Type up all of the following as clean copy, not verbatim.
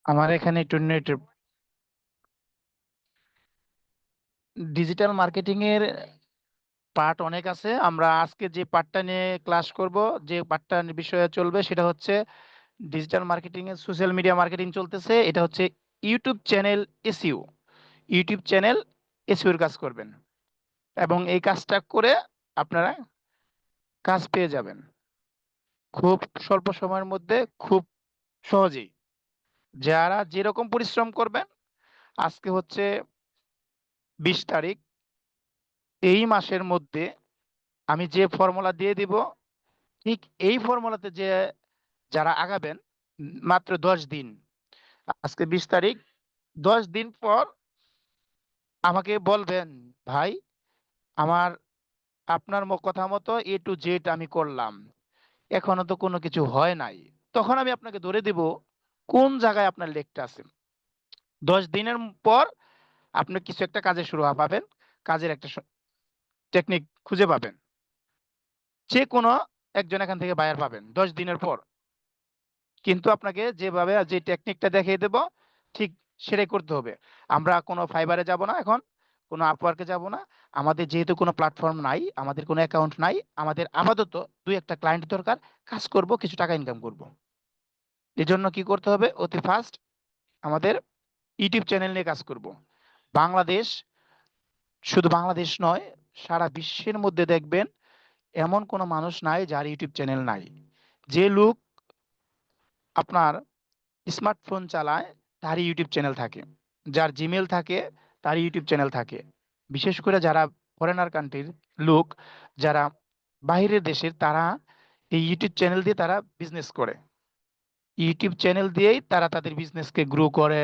আমার এখানে একটু নেট। ডিজিটাল মার্কেটিং এর পার্ট অনেক আছে। আমরা আজকে যে পার্টটা নিয়ে ক্লাস করব, যে পার্টটা বিষয়ে চলবে সেটা হচ্ছে ডিজিটাল মার্কেটিং এর সোশ্যাল মিডিয়া মার্কেটিং চলতেছে। এটা হচ্ছে YouTube channel SEO. YouTube channel SEO এর কাজ করবেন এবং এই কাজটা করে আপনারা কাজ পেয়ে যাবেন খুব স্বল্প সময়ের মধ্যে, খুব সহজেই। যারা যেরকম পরিশ্রম করবেন, আজকে হচ্ছে 20 তারিখ, এই মাসের মধ্যে আমি যে ফর্মুলা দিয়ে দিব, ঠিক এই ফর্মুলাতে যে যারা আগাবেন, মাত্র 10 দিন, আজকে 20 তারিখ, 10 দিন পর আমাকে বলবেন, ভাই আমার আপনার কথা মতো A to Z আমি করলাম, এখনো তো কোনো কিছু হয় নাই। তখন আমি আপনাকে ধরে দিব কোন জায়গায় আপনার লেগটা আছে। 10 দিনের পর আপনি কিছু একটা কাজে শুরু পাবেন, কাজের একটা টেকনিক খুঁজে পাবেন, যে কোনো একজন এখান থেকে বায়ার পাবেন 10 দিনের পর। কিন্তু আপনাকে যেভাবে যে টেকনিকটা দেখিয়ে দেব, ঠিক সেটাই করতে হবে। আমরা কোনো ফাইবারে যাব না এখন, কোনো আপওয়ার্কে যাব না। আমাদের যেহেতু কোনো প্ল্যাটফর্ম নাই, আমাদের কোনো অ্যাকাউন্ট নাই, আমাদের আপাতত 2-1টা ক্লায়েন্ট দরকার, কাজ করব, কিছু টাকা ইনকাম করব। এই জন্য কি করতে হবে, অতি ফার্স্ট আমাদের ইউটিউব চ্যানেল নিয়ে কাজ করব। বাংলাদেশ, শুধু বাংলাদেশ নয়, সারা বিশ্বের মধ্যে দেখবেন এমন কোনো মানুষ নাই যার ইউটিউব চ্যানেল নাই। যে লোক আপনার স্মার্টফোন চালায় তারই ইউটিউব চ্যানেল থাকে, যার জিমেল থাকে তার ইউটিউব চ্যানেল থাকে। বিশেষ করে যারা ফরেনার কান্ট্রির লোক, যারা বাইরের দেশের, তারা এই ইউটিউব চ্যানেল দিয়ে তারা বিজনেস করে। ইউটিউব চ্যানেল দিয়েই তারা তাদের বিজনেসকে গ্রো করে,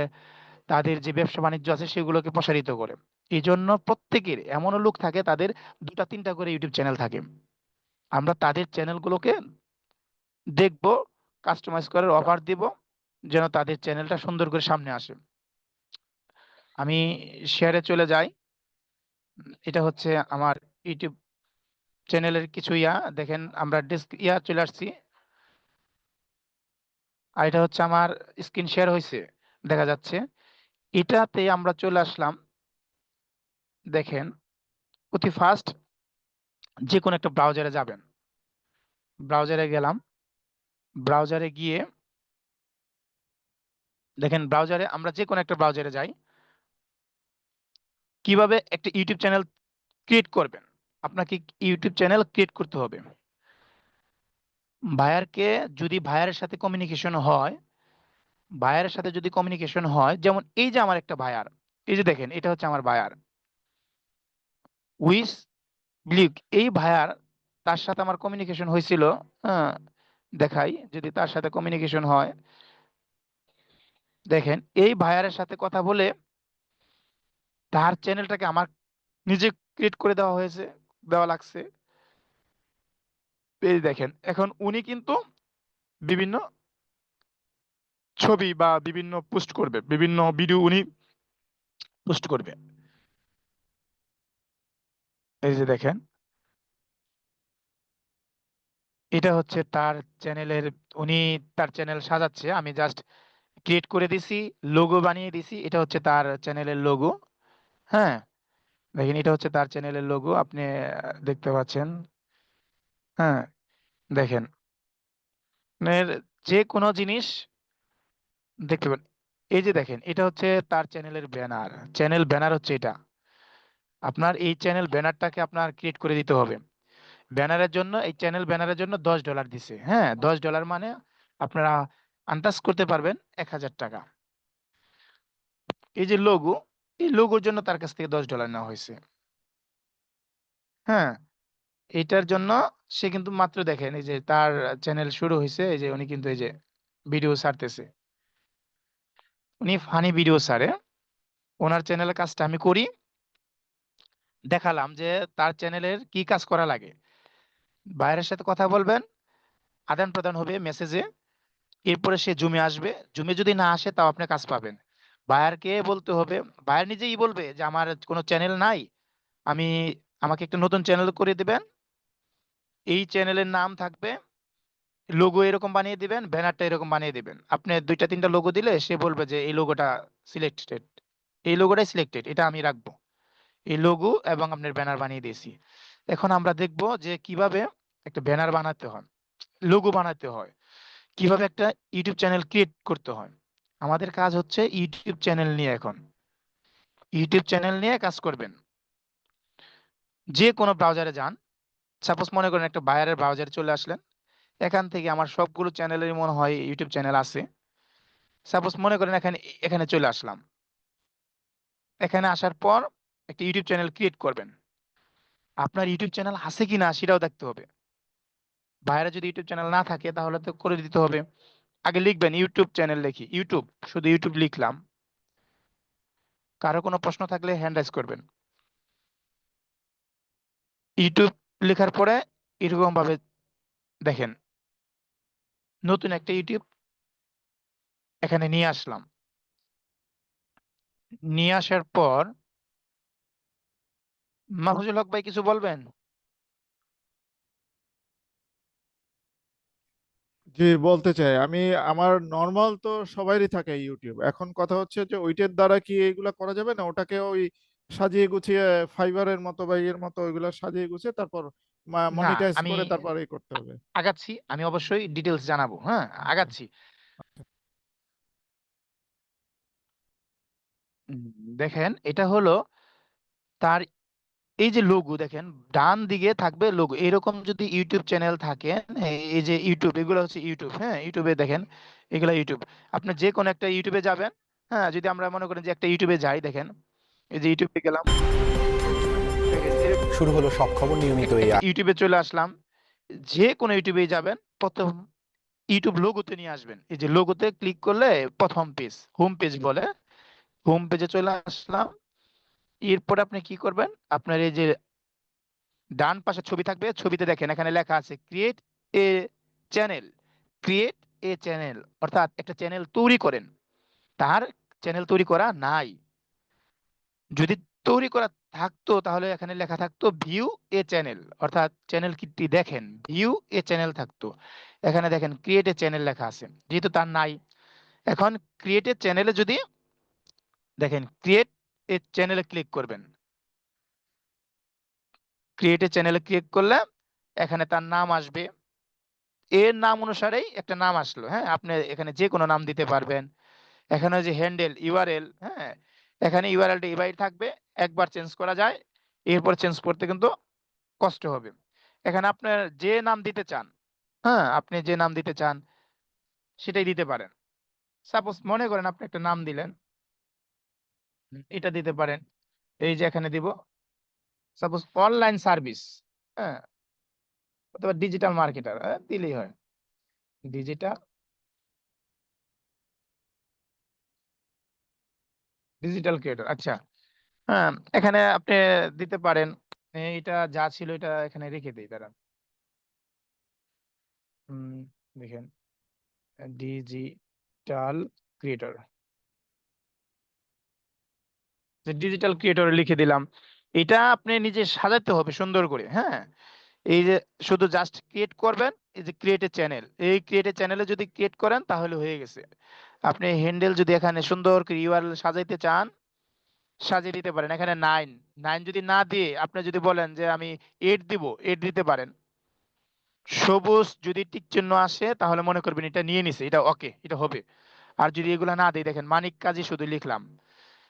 তাদের যে ব্যবসা বাণিজ্য আছে সেগুলোকে প্রসারিত করে। এই জন্য প্রত্যেকের এমনও লোক থাকে তাদের 2-3টা করে ইউটিউব চ্যানেল থাকে। আমরা তাদের চ্যানেলগুলোকে দেখব, কাস্টমাইজ করার অফার দিব, যেন তাদের চ্যানেলটা সুন্দর করে সামনে আসে। আমি শেয়ারে চলে যাই। এটা হচ্ছে আমার ইউটিউব চ্যানেলের কিছু দেখেন, আমরা চলে আসছি। আর এটা হচ্ছে আমার স্ক্রিন শেয়ার হয়েছে, দেখা যাচ্ছে। এটাতে আমরা চলে আসলাম। দেখেন, অতি ফার্স্ট যে কোনো একটা ব্রাউজারে যাবেন। ব্রাউজারে গেলাম। ব্রাউজারে গিয়ে দেখেন, ব্রাউজারে আমরা যে কোনো একটা ব্রাউজারে যাই। কিভাবে একটা ইউটিউব চ্যানেল ক্রিয়েট করবেন, আপনাকে ইউটিউব চ্যানেল ক্রিয়েট করতে হবে। বায়ারকে, যদি বায়ারের সাথে কমিউনিকেশন হয়, বায়ারের সাথে যদি কমিউনিকেশন হয়, যেমন এই যে আমার একটা বায়ার, এই যে দেখেন এটা হচ্ছে আমার বায়ার উইস ব্লিক, এই বায়ার, তার সাথে আমার কমিউনিকেশন হয়েছিল। হ্যাঁ, দেখাই, যদি তার সাথে কমিউনিকেশন হয়, দেখেন এই বায়ারের সাথে কথা বলে তার চ্যানেলটাকে আমার নিজে ক্রিয়েট করে দেওয়া হয়েছে, দেওয়া লাগছে। এই দেখেন, এখন উনি কিন্তু বিভিন্ন ছবি বা বিভিন্ন পোস্ট করবে, বিভিন্ন ভিডিও উনি পোস্ট করবে। এই যে দেখেন, এটা হচ্ছে তার চ্যানেলের, উনি তার চ্যানেল সাজাচ্ছে, আমি জাস্ট ক্রিয়েট করে দিছি, লোগো বানিয়ে দিছি। এটা হচ্ছে তার চ্যানেলের লোগো। হ্যাঁ, দেখেন এটা হচ্ছে তার চ্যানেলের লোগো, আপনি দেখতে পাচ্ছেন। হ্যাঁ, দেখেন, আপনার যে কোনো জিনিস দেখতে পান। এই যে দেখেন, এটা হচ্ছে তার চ্যানেলের ব্যানার। চ্যানেল ব্যানার হচ্ছে এটা। আপনার এই চ্যানেল ব্যানারটাকে আপনার ক্রিয়েট করে দিতে হবে। ব্যানারের জন্য, এই চ্যানেল ব্যানারের জন্য $10 দিছে। হ্যাঁ, $10 মানে আপনারা আন্দাজ করতে পারবেন 1000 টাকা। এই যে লোগো, এই লোগোর জন্য তার কাছ থেকে $10 নেওয়া হয়েছে। হ্যাঁ, এইটার জন্য সে কিন্তু মাত্র, দেখেন এই যে তার চ্যানেল শুরু হয়েছে, এই যে উনি কিন্তু এই যে ভিডিও ছাড়তেছে, উনি ফানি ভিডিও ছাড়ে। ওনার চ্যানেলের কাজটা আমি করি, দেখালাম যে তার চ্যানেলের কি কাজ করা লাগে। বাইরের সাথে কথা বলবেন, আদান প্রদান হবে মেসেজে, এরপরে সে জুমে আসবে। জুমে যদি না আসে তাও আপনি কাজ পাবেন। বায়ারকে বলতে হবে, বায়ার নিজেই বলবে যে আমার কোনো চ্যানেল নাই, আমি, আমাকে একটা নতুন চ্যানেল করে দিবেন। এই চ্যানেলের নাম থাকবে লোগো এরকম বানিয়ে দিবেন, ব্যানারটা এরকম বানিয়ে দিবেন। আপনি দুইটা তিনটা লোগো দিলে সে বলবে যে এই লোগোটা সিলেক্টেড, এই লোগোটাই সিলেক্টেড, এটা আমি রাখবো। এই লোগো এবং আপনার ব্যানার বানিয়ে দিয়েছি। এখন আমরা দেখব যে কিভাবে একটা ব্যানার বানাতে হয়, লোগো বানাতে হয়, কিভাবে একটা ইউটিউব চ্যানেল ক্রিয়েট করতে হয়। আমাদের কাজ হচ্ছে ইউটিউব চ্যানেল নিয়ে। এখন ইউটিউব চ্যানেল নিয়ে কাজ করবেন। যে কোনো ব্রাউজারে যান, সাপোজ মনে করেন একটা বায়ারের ব্রাউজারে চলে আসলেন, এখান থেকে আমার সবগুলো চ্যানেলের মনে হয় ইউটিউব চ্যানেল আছে। সাপোজ মনে করেন এখানে এখানে চলে আসলাম। এখানে আসার পর একটা ইউটিউব চ্যানেল ক্রিয়েট করবেন। আপনার ইউটিউব চ্যানেল আছে কিনা সেটাও দেখতে হবে। বাইরে যদি ইউটিউব চ্যানেল না থাকে তাহলে তো করে দিতে হবে। আগে লিখবেন ইউটিউব চ্যানেল, লিখি ইউটিউব, শুধু ইউটিউব লিখলাম। কারো কোনো প্রশ্ন থাকলে হ্যান্ড রাইজ করবেন। ইউটিউব লেখার পরে এরকম ভাবে দেখেন নতুন একটা ইউটিউব এখানে নিয়ে আসলাম। নিয়ে আসার পর মাহফুজুল হক ভাই কিছু বলবেন? জি, বলতে চাই আমি, আমার নর্মাল তো সবারই থাকে ইউটিউব। এখন কথা হচ্ছে যে ওইটার দ্বারা কি এইগুলা করা যাবে না, ওটাকে ওই সাজিয়ে গুছিয়ে ফাইবারের মতো বা ইয়ের মতো ওইগুলা সাজিয়ে গুছিয়ে তারপর না, মনিটাইজ আমি করে তারপর এই করতে হবে? আগাচ্ছি, আমি অবশ্যই ডিটেলস জানাবো। হ্যাঁ, আচ্ছা। আগাচ্ছি। উম, দেখেন এটা হলো তার এই যে লোগো, দেখেন ডান দিকে থাকবে লোগো। এরকম যদি ইউটিউব চ্যানেল থাকে, এই যে ইউটিউব, এগুলো হচ্ছে ইউটিউব। হ্যাঁ, ইউটিউবে দেখেন এগুলো ইউটিউব। আপনি যে কোনো একটা ইউটিউবে যাবেন। হ্যাঁ, যদি আমরা মনে করেন যে একটা ইউটিউবে যাই, দেখেন এই যে ইউটিউবে গেলাম, দেখেন এরকম শুরু হলো সব খবর নিয়মিত এই একটা ইউটিউবে চলে আসলাম। যে কোনো ইউটিউবে যাবেন, প্রথম ইউটিউব লোগোতে নিয়ে আসবেন। এই যে লোগোতে ক্লিক করলে প্রথম পেজ, হোম পেজ বলে, হোম পেজে চলে আসলাম। এরপর আপনি কি করবেন, আপনার এই যে ডান পাশে ছবি থাকবে, ছবিতে দেখেন এখানে লেখা আছে create a channel. Create a channel অর্থাৎ একটা চ্যানেল তৈরি করেন। তার চ্যানেল তৈরি করা নাই। যদি তৈরি করা থাকতো তাহলে এখানে লেখা থাকতো ভিউ এ চ্যানেল, অর্থাৎ চ্যানেল কিটি দেখেন ভিউ এ চ্যানেল থাকতো। এখানে দেখেন ক্রিয়েট এ চ্যানেল লেখা আছে, যেহেতু তার নাই। এখন ক্রিয়েট এ চ্যানেলে যদি দেখেন ক্রিয়েট এ চ্যানেলে ক্লিক করবেন। ক্রিয়েট এ চ্যানেলে ক্লিক করলে এখানে তার নাম আসবে। এর নাম অনুসারেই একটা নাম আসলো। হ্যাঁ, আপনি এখানে যে কোনো নাম দিতে পারবেন। এখানে যে হ্যান্ডেল ইউআরএল, হ্যাঁ, এখানে ইউআরএলটা এভাবেই থাকবে, একবার চেঞ্জ করা যায়। এরপর চেঞ্জ করতে কিন্তু কষ্ট হবে। এখানে আপনার যে নাম দিতে চান, হ্যাঁ, আপনি যে নাম দিতে চান সেটাই দিতে পারেন। সাপোজ মনে করেন আপনি একটা নাম দিলেন, এটা দিতে পারেন। এই যে এখানে দিব সাপোজ অনলাইন সার্ভিস, হ্যাঁ, অথবা ডিজিটাল মার্কেটার দিলেই হয়। ডিজিটাল ডিজিটাল ক্রিয়েটর, আচ্ছা। হ্যাঁ, এখানে আপনি দিতে পারেন। এটা যা ছিল এটা এখানে রেখে দিই, দাঁড়ান। হুম, দেখেন ডিজিটাল ক্রিয়েটর, ডিজিটাল ক্রিয়েটর লিখে দিলাম। এটা আপনি নিজে সাজাতে হবে সুন্দর করে। হ্যাঁ, এই যে শুধু জাস্ট ক্রিয়েট করবেন, এই যে ক্রিয়েট এ চ্যানেল, এই ক্রিয়েট এ চ্যানেলে যদি ক্রিয়েট করেন তাহলে হয়ে গেছে। আপনি হ্যান্ডেল যদি এখানে সুন্দর করে ইউআরএল সাজাইতে চান, সাজিয়ে দিতে পারেন। এখানে নাইন, নাইন যদি না দিয়ে আপনি যদি বলেন যে আমি এইট দিব, এইট দিতে পারেন। সবুজ যদি টিক চিহ্ন আসে তাহলে মনে করবেন এটা নিয়ে নিছে, এটা ওকে, এটা হবে। আর যদি এগুলা না দিই, দেখেন মানিক কাজী শুধু লিখলাম,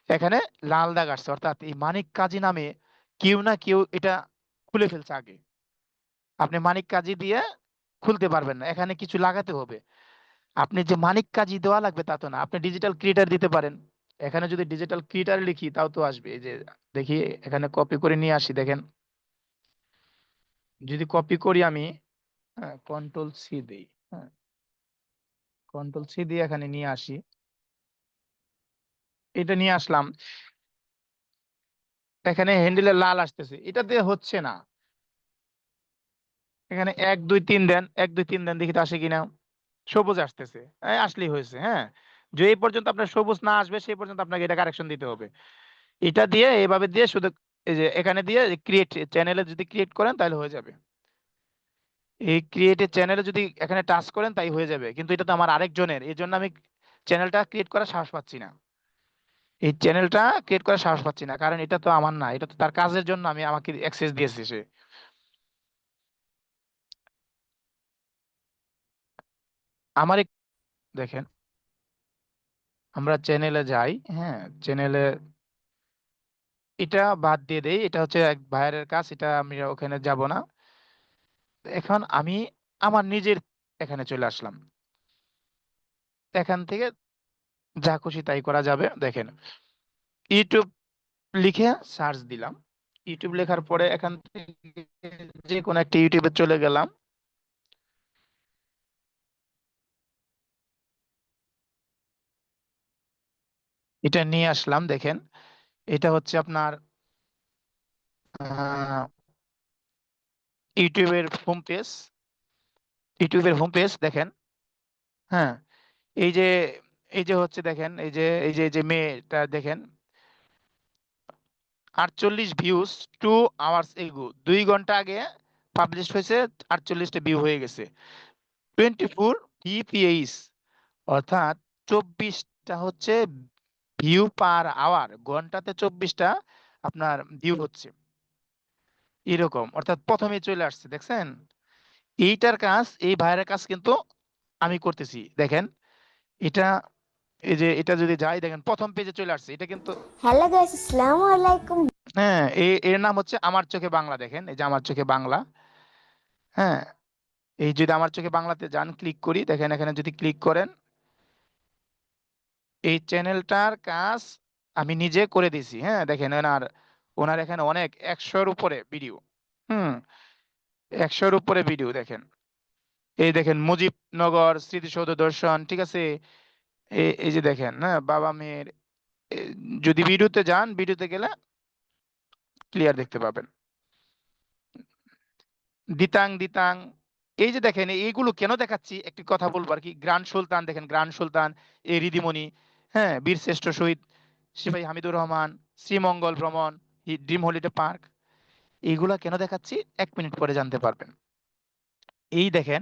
এখানে লাল দাগ আসছে, অর্থাৎ এই মানিক কাজী নামে কেউ না কেউ এটা খুলে ফেলছে আগে। আপনি মানিক কাজী দিয়ে খুলতে পারবেন না, এখানে কিছু লাগাতে হবে। আপনি যে মানিক কাজী দেওয়া লাগবে তা তো না, আপনি ডিজিটাল ক্রিয়েটার দিতে পারেন। এখানে যদি ডিজিটাল ক্রিয়েটার লিখি তাও তো আসবে। এই যে দেখি এখানে কপি করে নিয়ে আসি, দেখেন যদি কপি করি আমি, হ্যাঁ, কন্ট্রোল সি দিই, হ্যাঁ, কন্ট্রোল সি দিয়ে এখানে নিয়ে আসি, এটা নিয়ে আসলাম। এখানে হ্যান্ডেলে লাল আসতেছে, এটা দিয়ে হচ্ছে না। এখানে এক দুই তিন দেন, এক দুই তিন দেন, দেখি তো আসে কিনা। সবুজ আসতেছে, আসলেই হয়েছে। হ্যাঁ, যে এই পর্যন্ত আপনার সবুজ না আসবে সেই পর্যন্ত আপনাকে এটা কারেকশন দিতে হবে। এটা দিয়ে এভাবে দিয়ে শুধু এই যে এখানে দিয়ে ক্রিয়েট চ্যানেলে যদি ক্রিয়েট করেন তাহলে হয়ে যাবে। এই ক্রিয়েটেড চ্যানেলে যদি এখানে টাচ করেন তাই হয়ে যাবে, কিন্তু এটা তো আমার আরেকজনের, এই জন্য আমি চ্যানেলটা ক্রিয়েট করার সাহস পাচ্ছি না। এই চ্যানেলটা ক্রিয়েট করার সাহস পাচ্ছি না, কারণ এটা তো আমার না, এটা তো তার কাজের জন্য আমি আমাকে অ্যাক্সেস দিয়েছে সে। আমার দেখেন, আমরা চ্যানেলে যাই, হ্যাঁ চ্যানেলে এটা বাদ দিয়ে দেই, এটা হচ্ছে এক ভাইয়ের কাজ, এটা আমি ওখানে যাব না। এখন আমি আমার নিজের এখানে চলে আসলাম, এখান থেকে যা খুশি তাই করা যাবে। দেখেন, ইউটিউব লিখে সার্চ দিলাম, ইউটিউব লেখার পরে এখান থেকে যে কোনো একটা ইউটিউবে চলে গেলাম। এটা নিয়ে আসলাম, দেখেন এটা হচ্ছে আপনার আহ, ইউটিউবের হোম পেজ। ইউটিউবের হোম পেজ দেখেন, হ্যাঁ এই যে, এই যে হচ্ছে দেখেন, এই যে মেয়েটা দেখেন, 48 ভিউজ 2 আওয়ার্স এগো, 2 ঘন্টা আগে পাবলিশ হয়েছে, 48টা ভিউ হয়ে গেছে। 24 VPH, অর্থাৎ 24টা হচ্ছে ভিউ পার আওয়ার, ঘন্টাতে 24টা আপনার ভিউ হচ্ছে এরকম, অর্থাৎ প্রথমে চলে আসছে, দেখছেন? এইটার কাজ, এই ভাইয়ের কাজ কিন্তু আমি করতেছি, দেখেন এটা, এই যে এটা যদি যাই দেখেন প্রথম পেজে চলে আসছে, এটা কিন্তু হ্যালো গাইস, আসসালামু আলাইকুম। হ্যাঁ এর নাম হচ্ছে আমার চোখে বাংলা। দেখেন এই যে আমার চোখে বাংলা, হ্যাঁ এই যদি আমার চোখে বাংলাতে যান, ক্লিক করি, দেখেন এখানে যদি ক্লিক করেন, এই চ্যানেলটার কাজ আমি নিজে করে দিছি। হ্যাঁ দেখেন ওনার, ওনার এখানে অনেক 100-র উপরে ভিডিও, হুম 100-র উপরে ভিডিও দেখেন। এই দেখেন মুজিবনগর স্মৃতিসৌধ দর্শন, ঠিক আছে? এই যে দেখেন, হ্যাঁ বাবা মেয়ের, এ, যদি ভিডিওতে যান, ভিডিওতে গেলে ক্লিয়ার দেখতে পাবেন। দিতাং দিতাং, এই যে দেখেন এইগুলো কেন দেখাচ্ছি একটি কথা বলবো আর কি। গ্রান্ড সুলতান দেখেন, গ্রান্ড সুলতান, এই রিদিমণি, হ্যাঁ বীরশ্রেষ্ঠ শহীদ সিপাহী হামিদুর রহমান, শ্রীমঙ্গল ভ্রমণ, ড্রিম হলিডে পার্ক, এইগুলা কেন দেখাচ্ছি 1 মিনিট পরে জানতে পারবেন। এই দেখেন,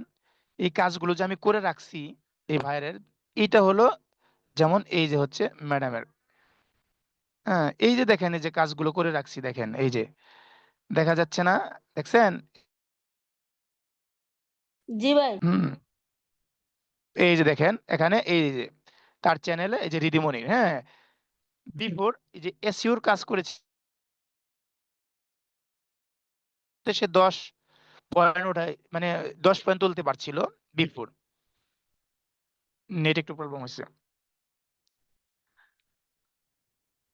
এই কাজগুলো যে আমি করে রাখছি এই ভাইয়ের, এটা হলো যেমন এই যে হচ্ছে ম্যাডামের, হ্যাঁ এই যে দেখেন এই যে কাজগুলো করে রাখছি, দেখেন এই যে দেখা যাচ্ছে না, দেখছেন? জি ভাই। হুম এই যে দেখেন এখানে এই যে তার চ্যানেলে এই যে রিদিমণির, হ্যাঁ বিফোর এই যে এসইউর কাজ করেছে, সে 10 পয়েন্ট ওঠায়, মানে 10 পয়েন্ট তুলতে পারছিল বিফোর। নেট একটু প্রবলেম হচ্ছে।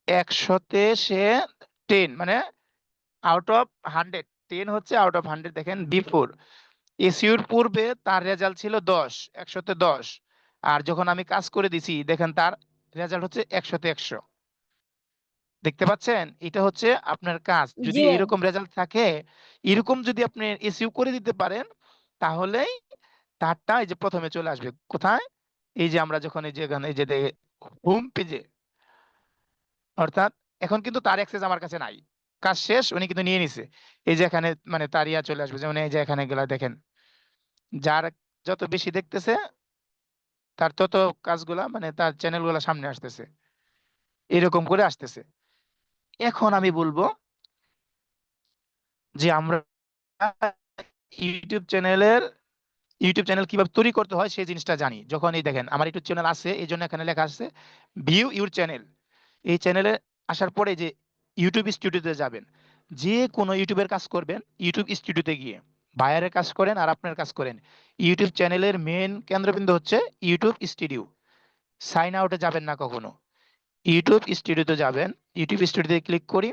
100-তে সে 10, মানে আউট অফ 100, 10 হচ্ছে আউট অফ 100। দেখেন বিফোর এসইউর পূর্বে তার রেজাল্ট ছিল 10, 100-তে 10, আর যখন আমি কাজ করে দিছি দেখেন তার রেজাল্ট হচ্ছে 100-তে 100। দেখতে পাচ্ছেন? এটা হচ্ছে আপনার কাজ, জি যদি ভাই। এরকম রেজাল্ট থাকে, এরকম যদি আপনি এসইউ করে দিতে পারেন, তাহলেই তারটা এই যে প্রথমে চলে আসবে কোথায়, এই যে আমরা যখন এই যে এখানে এই যে হোম পেজে, অর্থাৎ এখন কিন্তু তার অ্যাক্সেস আমার কাছে নাই, কাজ শেষ, উনি কিন্তু নিয়ে নিছে। এই যে এখানে মানে তার ইয়া চলে আসবে, যেমন এই যে এখানে গেলা দেখেন, যার যত বেশি দেখতেছে তার তত কাজগুলা, মানে তার চ্যানেলগুলা সামনে আসতেছে, এরকম করে আসতেছে। এখন আমি বলবো যে আমরা ইউটিউব চ্যানেলের, ইউটিউব চ্যানেল কিভাবে তৈরি করতে হয় সেই জিনিসটা জানি। যখন এই দেখেন আমার ইউটিউব চ্যানেল আছে, এই জন্য এখানে লেখা আছে ভিউ ইউর চ্যানেল। এই চ্যানেলে আসার পরে যে ইউটিউব স্টুডিওতে যাবেন, যে কোনো ইউটিউবের কাজ করবেন ইউটিউব স্টুডিওতে গিয়ে, বায়ারের কাজ করেন আর আপনার কাজ করেন, ইউটিউব চ্যানেলের মেন কেন্দ্রবিন্দু হচ্ছে ইউটিউব স্টুডিও। সাইন আউটে যাবেন না কখনো, ইউটিউব স্টুডিওতে যাবেন। ইউটিউব স্টুডিওতে ক্লিক করি,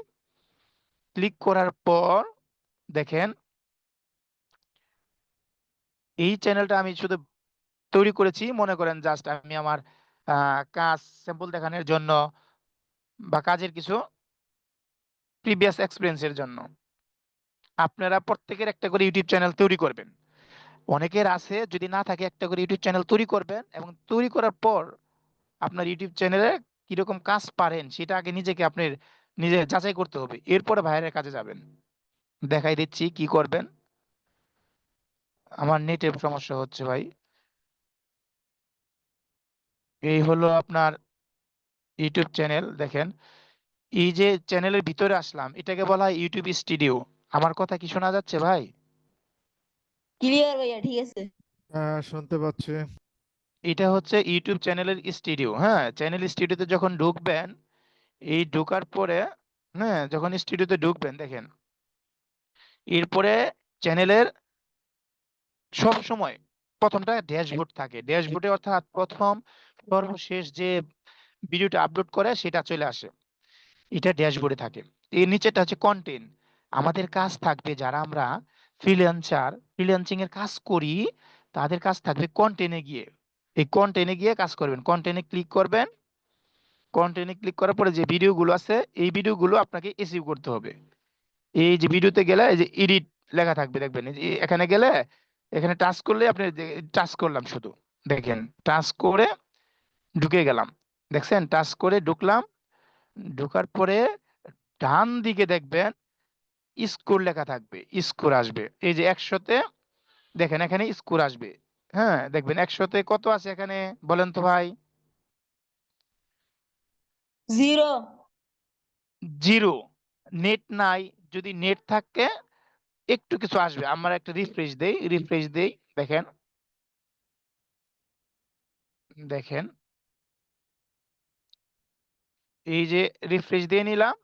ক্লিক করার পর দেখেন এই চ্যানেলটা আমি শুধু তৈরি করেছি, মনে করেন জাস্ট আমি আমার কাজ স্যাম্পল দেখানোর জন্য, বা কাজের কিছু প্রিভিয়াস এক্সপিরিয়েন্সের জন্য। আপনারা প্রত্যেকের একটা করে ইউটিউব চ্যানেল তৈরি করবেন। অনেকের আছে, যদি না থাকে একটা করে ইউটিউব চ্যানেল তৈরি করবেন, এবং তৈরি করার পর আপনার ইউটিউব চ্যানেলে কিরকম কাজ পারেন সেটা আগে নিজেকে আপনার নিজে যাচাই করতে হবে, এরপরে বাইরের কাজে যাবেন। দেখাই দিচ্ছি কি করবেন। আমার নেটের সমস্যা হচ্ছে ভাই। এই হলো আপনার ইউটিউব চ্যানেল, দেখেন এই যে চ্যানেলের ভিতরে আসলাম, এটাকে বলা হয় ইউটিউব স্টুডিও। আমার কথা কি শোনা যাচ্ছে ভাই? ক্লিয়ার ভাইয়া, ঠিক আছে। হ্যাঁ, শুনতে পাচ্ছি। এটা হচ্ছে ইউটিউব চ্যানেলের স্টুডিও। হ্যাঁ, চ্যানেল স্টুডিওতে যখন ঢুকবেন, এই ঢোকার পরে, হ্যাঁ, যখন স্টুডিওতে ঢুকবেন দেখেন, এরপরে চ্যানেলের সব সময় প্রথমটা ড্যাশবোর্ড থাকে। ড্যাশবোর্ডে অর্থাৎ প্রথম সর্বশেষ যে ভিডিওটা আপলোড করে সেটা চলে আসে, এটা ড্যাশবোর্ডে থাকে। এর নিচেটা হচ্ছে কন্টেন্ট। আমাদের কাজ থাকবে, যারা আমরা ফ্রিল্যান্সিং এর কাজ করি, তাদের কাজ থাকবে কন্টেন্টে গিয়ে, এই কন্টেন্টে গিয়ে কাজ করবেন। কন্টেন্টে ক্লিক করবেন, কন্টেন্টে ক্লিক করার পরে যে ভিডিওগুলো আছে এই ভিডিওগুলো আপনাকে এসইও করতে হবে। এই যে ভিডিওতে গেলে এই যে এডিট লেখা থাকবে, দেখবেন এই যে এখানে গেলে, এখানে টাচ করলে আপনি, টাচ করলাম শুধু, দেখেন টাচ করে ঢুকে গেলাম, দেখছেন টাচ করে ঢুকলাম। ঢোকার পরে ডান দিকে দেখবেন স্কোর লেখা থাকবে, স্কোর আসবে এই যে 100-তে, দেখেন এখানে স্কোর আসবে। হ্যাঁ, দেখবেন 100-তে কত আছে এখানে, বলেন তো ভাই? 0। 0। নেট নাই, যদি নেট থাকে একটু কিছু আসবে। আমরা একটা রিফ্রেশ দেই, দেখেন, দেখেন এই যে রিফ্রেশ দিয়ে নিলাম।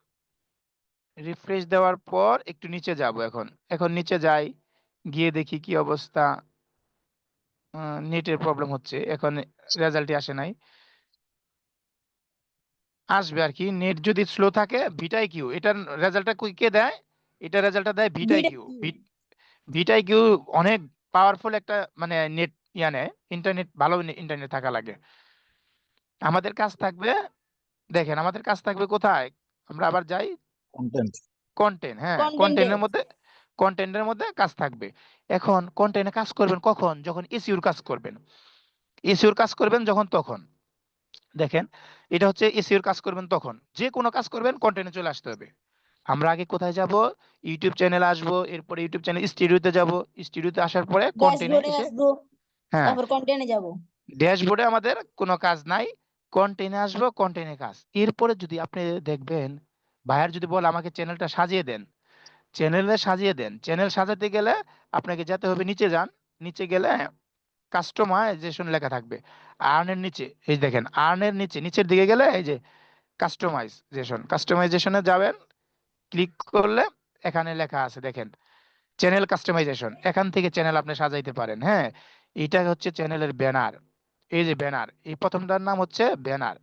রিফ্রেশ দেওয়ার পর একটু নিচে যাব, এখন এখন নিচে যাই, গিয়ে দেখি কি অবস্থা। নেটের প্রবলেম হচ্ছে, এখন রেজাল্টই আসে নাই। আসবে আর কি, নেট যদি স্লো থাকে ভিটাই কিউ, এটার রেজাল্টটা কে দেয়? এটা রেজাল্টটা দেয় ভিটাই বিটা কিউ। কি? ভিটাই কিউ অনেক পাওয়ারফুল একটা মানে নেট, নেয় ইন্টারনেট, ভালো ইন্টারনেট থাকা লাগে। আমাদের কাজ থাকবে, দেখেন আমাদের কাজ থাকবে কোথায়, আমরা আবার যাই কন্টেন্ট। কন্টেন্ট। হ্যাঁ, কন্টেন্টে। কন্টেন্টের মধ্যে কাজ থাকবে। এখন কন্টেন্টে কাজ করবেন কখন, যখন এসইওর কাজ করবেন। এসইওর কাজ করবেন যখন, তখন দেখেন এটা হচ্ছে এসইওর কাজ করবেন তখন, যে কোনো কাজ করবেন কন্টেন্টে চলে আসতে হবে। আমরা আগে কোথায় যাব? ইউটিউব চ্যানেলে আসবো, এরপরে ইউটিউব চ্যানেল স্টুডিওতে যাব, স্টুডিওতে আসার পরে কন্টেন্টে ড্যাশবোর্ডে এসে, আসবো, হ্যাঁ, তারপর কন্টেন্টে যাব। ড্যাশবোর্ডে আমাদের কোনো কাজ নাই, কন্টেন্টে আসবো, কন্টেন্টে কাজ। এরপরে যদি আপনি দেখবেন ভাইয়ার যদি বলে আমাকে চ্যানেলটা সাজিয়ে দেন, চ্যানেল সাজাতে গেলে আপনাকে যেতে হবে, নিচে যান, নিচে গেলে কাস্টমাইজেশন লেখা থাকবে। আর্নের নিচে এই দেখেন, আর্নের নিচে নিচের দিকে গেলে এই যে কাস্টমাইজেশনে যাবেন, ক্লিক করলে এখানে লেখা আছে দেখেন চ্যানেল কাস্টমাইজেশন। এখান থেকে চ্যানেল আপনি সাজাইতে পারেন। হ্যাঁ, এটা হচ্ছে চ্যানেলের ব্যানার। এই যে ব্যানার, এই প্রথমটার নাম হচ্ছে ব্যানার।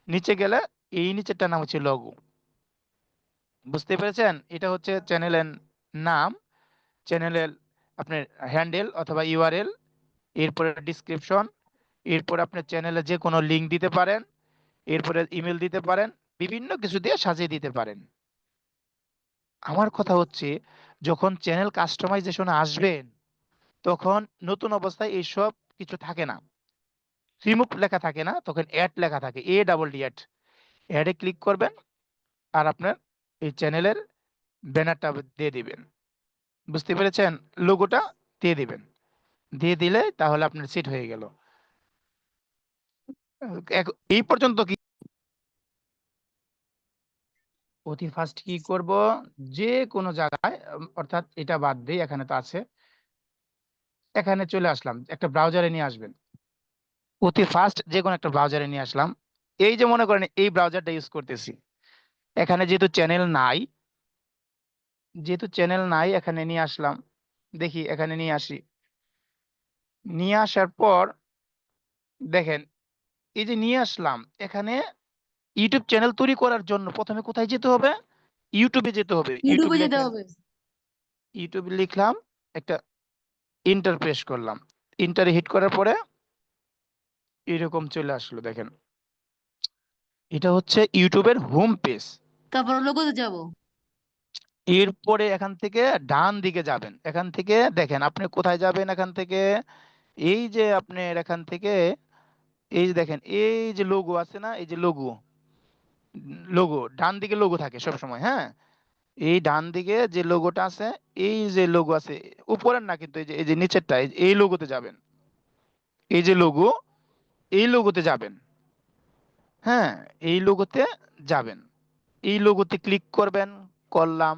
নিচে গেলে এই নিচেরটার নাম হচ্ছে লোগো। বুঝতে পেরেছেন? এটা হচ্ছে চ্যানেলের নাম, চ্যানেলের আপনার হ্যান্ডেল অথবা ইউআরএল, এরপরে ডিসক্রিপশন, এরপর আপনার চ্যানেলে যে কোনো লিংক দিতে পারেন, এরপরে ইমেল দিতে পারেন, বিভিন্ন কিছু দিয়ে সাজিয়ে দিতে পারেন। আমার কথা হচ্ছে যখন চ্যানেল কাস্টমাইজেশনে আসবেন, তখন নতুন অবস্থায় এইসব কিছু থাকে না, রিমুভ লেখা থাকে না, তখন অ্যাড লেখা থাকে, ADD, অ্যাডে ক্লিক করবেন আর আপনার এই চ্যানেলের ব্যানারটা দিয়ে দিবেন। বুঝতে পেরেছেন? লোগোটা দিয়ে দিবেন, দিয়ে দিলে তাহলে আপনার সেট হয়ে গেল। এই পর্যন্ত কি? অতি ফার্স্ট কি করব, যে কোনো জায়গায় অর্থাৎ এটা বাদ দিই, এখানে তো আছে, এখানে চলে আসলাম, একটা ব্রাউজারে নিয়ে আসবেন। অতি ফার্স্ট যে কোনো একটা ব্রাউজারে নিয়ে আসলাম। এই যে মনে করেন এই ব্রাউজারটা ইউজ করতেছি, এখানে যেহেতু চ্যানেল নাই এখানে নিয়ে আসলাম। দেখি এখানে নিয়ে আসি, নিয়ে আসার পর দেখেন এই যে নিয়ে আসলাম, এখানে ইউটিউব চ্যানেল তৈরি করার জন্য প্রথমে কোথায় যেতে হবে? ইউটিউবে যেতে হবে। ইউটিউব ইউটিউবে যেতে লেখেন, হবে। ইউটিউবে লিখলাম, একটা ইন্টার প্রেস করলাম, ইন্টারে হিট করার পরে এরকম চলে আসলো, দেখেন এটা হচ্ছে ইউটিউবের হোম পেজ। তারপর লোগোতে যাব। এরপরে এখান থেকে ডান দিকে যাবেন, এখান থেকে দেখেন আপনি কোথায় যাবেন, এখান থেকে এই যে আপনার এখান থেকে এই যে দেখেন এই যে লোগো আছে না, এই যে লোগো ডান দিকে লোগো থাকে সব সময়। হ্যাঁ, এই ডান দিকে যে লোগোটা আছে, এই যে লোগো আছে, উপরের না কিন্তু এই যে নিচেরটা, এই লোগোতে যাবেন। এই যে লোগো, এই লোগোতে যাবেন। হ্যাঁ, এই লোগোতে যাবেন। এই লোগোতে ক্লিক করবেন, করলাম।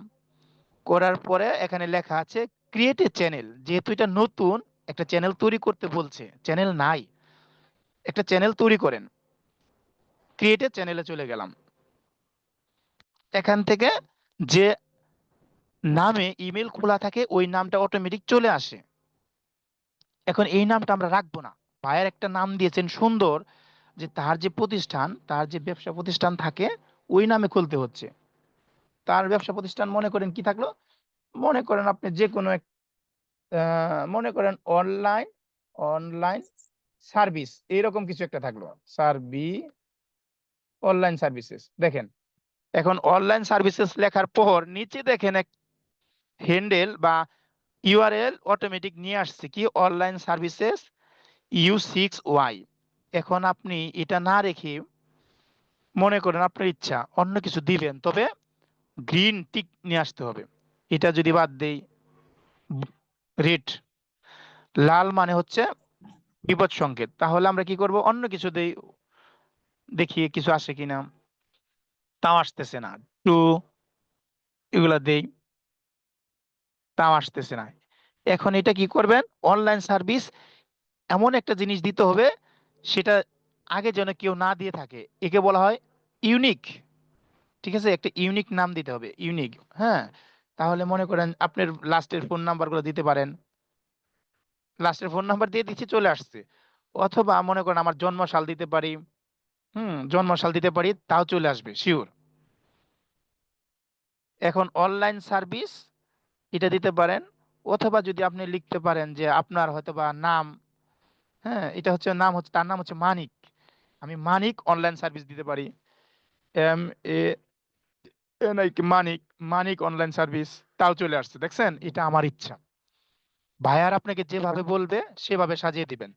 করার পরে এখানে লেখা আছে ক্রিয়েট এ চ্যানেল। যেহেতু এটা নতুন, একটা চ্যানেল তৈরি করতে বলছে, চ্যানেল নাই, একটা চ্যানেল তৈরি করেন। ক্রিয়েট এ চ্যানেলে চলে গেলাম। এখান থেকে যে নামে ইমেল খোলা থাকে ওই নামটা অটোমেটিক চলে আসে। এখন এই নামটা আমরা রাখবো না, ভাইয়ের একটা নাম দিয়েছেন সুন্দর, যে তার যে প্রতিষ্ঠান, তার যে ব্যবসা প্রতিষ্ঠান থাকে ওই নামে খুলতে হচ্ছে। তার ব্যবসা প্রতিষ্ঠান মনে করেন কি থাকলো, মনে করেন আপনি যে কোনো এক মনে করেন অনলাইন অনলাইন সার্ভিস, এইরকম কিছু একটা থাকলো, অনলাইন সার্ভিসেস। দেখেন, এখন অনলাইন সার্ভিসেস লেখার পর নিচে দেখেন এক হ্যান্ডেল বা ইউআরএল অটোমেটিক নিয়ে আসছে কি, অনলাইন সার্ভিসেস U6Y। এখন আপনি এটা না রেখে মনে করেন আপনার ইচ্ছা অন্য কিছু দিবেন, তবে গ্রিন টিক নিয়ে আসতে হবে। এটা যদি বাদ দেই, রেড, লাল মানে হচ্ছে বিপদ সংকেত, তাহলে আমরা কি করব, অন্য কিছু দেই, দেখি কিছু আসে কিনা। তাও আসতেছে না। টু, এগুলা দেই, তাও আসতেছে না। এখন এটা কি করবেন, অনলাইন সার্ভিস এমন একটা জিনিস দিতে হবে সেটা আগে যেন কেউ না দিয়ে থাকে, একে বলা হয় ইউনিক। ঠিক আছে, একটা ইউনিক নাম দিতে হবে, ইউনিক। হ্যাঁ, তাহলে মনে করেন আপনার লাস্টের ফোন নাম্বারগুলো দিতে পারেন। লাস্টের ফোন নাম্বার দিয়ে দিচ্ছি, চলে আসছে। অথবা মনে করেন আমার জন্মসাল দিতে পারি, জন্মসাল দিতে পারি, তাও চলে আসবে শিওর। এখন অনলাইন সার্ভিস এটা দিতে পারেন, অথবা যদি আপনি লিখতে পারেন যে আপনার হয়তোবা নাম, হ্যাঁ এটা হচ্ছে নাম, হচ্ছে তার নাম হচ্ছে মানিক, আমি মানিক অনলাইন সার্ভিস দিতে পারি। MANIK, মানিক, মানিক অনলাইন সার্ভিস, তাও চলে আসছে। দেখছেন, এটা আমার ইচ্ছা। ভাইয়ার আপনাকে যেভাবে বলবে সেভাবে সাজিয়ে দিবেন,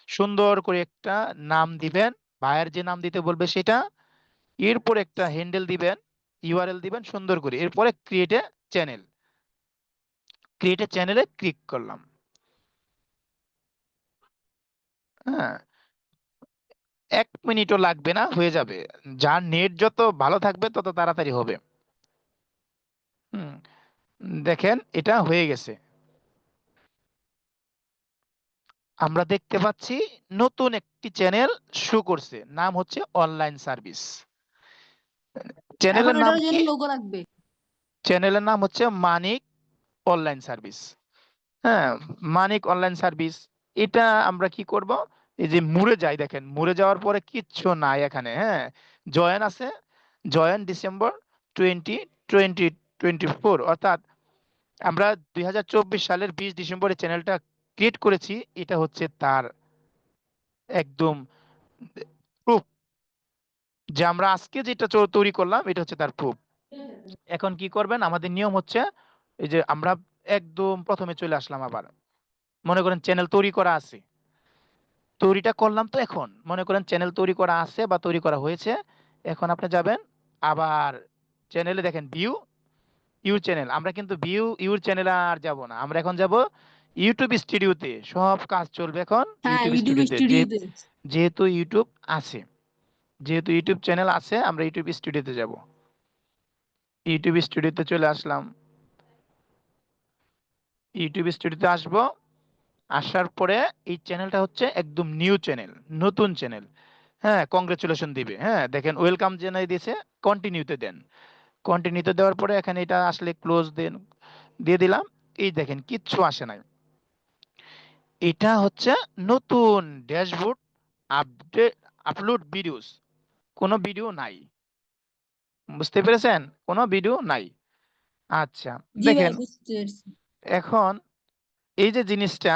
সুন্দর করে একটা নাম দিবেন, ভাইয়ার যে নাম দিতে বলবে সেটা, এরপর একটা হ্যান্ডেল দিবেন, ইউআরএল দিবেন সুন্দর করে, এরপরে create a channel. Create a চ্যানেলে ক্লিক করলাম। হ্যাঁ, 1 মিনিটও লাগবে না, হয়ে যাবে। যার নেট যত ভালো থাকবে তত তাড়াতাড়ি হবে। হুম, দেখেন এটা হয়ে গেছে। আমরা দেখতে পাচ্ছি নতুন একটি চ্যানেল শো করছে, নাম হচ্ছে অনলাইন সার্ভিস। এখন চ্যানেলের নাম এটার জন্য কি? লোগো লাগবে। চ্যানেলের নাম হচ্ছে মানিক অনলাইন সার্ভিস। হ্যাঁ, মানিক অনলাইন সার্ভিস। এটা আমরা কি করব, এই যে মুড়ে যাই, দেখেন মুড়ে যাওয়ার পরে কিচ্ছু নাই এখানে। হ্যাঁ, জয়েন আছে, জয়েন ডিসেম্বর 2024, অর্থাৎ আমরা 2024 সালের 20 ডিসেম্বরে চ্যানেলটা ক্রিয়েট করেছি। এটা হচ্ছে তার একদম প্রুফ, যে আমরা আজকে যেটা তৈরি করলাম এটা হচ্ছে তার প্রুফ। এখন কি করবেন, আমাদের নিয়ম হচ্ছে এই যে আমরা একদম প্রথমে চলে আসলাম, আবার মনে করেন চ্যানেল তৈরি করা আছে, তৈরিটা করলাম, তো এখন মনে করেন চ্যানেল তৈরি করা আছে বা তৈরি করা হয়েছে। এখন আপনি যাবেন আবার চ্যানেলে, দেখেন ভিউ ইউর চ্যানেল। আমরা কিন্তু ভিউ ইউর চ্যানেলে আর যাব না, আমরা এখন যাব ইউটিউব স্টুডিওতে। সব কাজ চলবে এখন হ্যাঁ, ইউটিউব ইউটিউব স্টুডিওতে, স্টুডিওতে। যেহেতু ইউটিউব আছে, যেহেতু ইউটিউব চ্যানেল আছে, আমরা ইউটিউব স্টুডিওতে যাব। ইউটিউব স্টুডিওতে চলে আসলাম। ইউটিউব স্টুডিওতে আসবো, আসার পরে এই চ্যানেলটা হচ্ছে একদম নিউ চ্যানেল, নতুন চ্যানেল। হ্যাঁ, কংগ্রেচুলেশন দিবে। হ্যাঁ, দেখেন ওয়েলকাম জানাই দিয়েছে, কন্টিনিউতে দেন। কন্টিনিউতে দেওয়ার পরে এখানে এটা আসলে ক্লোজ দেন, দিয়ে দিলাম। এই দেখেন কিচ্ছু আসে নাই। এটা হচ্ছে নতুন ড্যাশবোর্ড, আপডেট, আপলোড ভিডিওস, কোনো ভিডিও নাই। বুঝতে পেরেছেন, কোনো ভিডিও নাই। আচ্ছা, জি ভাই, দেখেন বুঝতে পেরেছি। এখন এই যে জিনিসটা,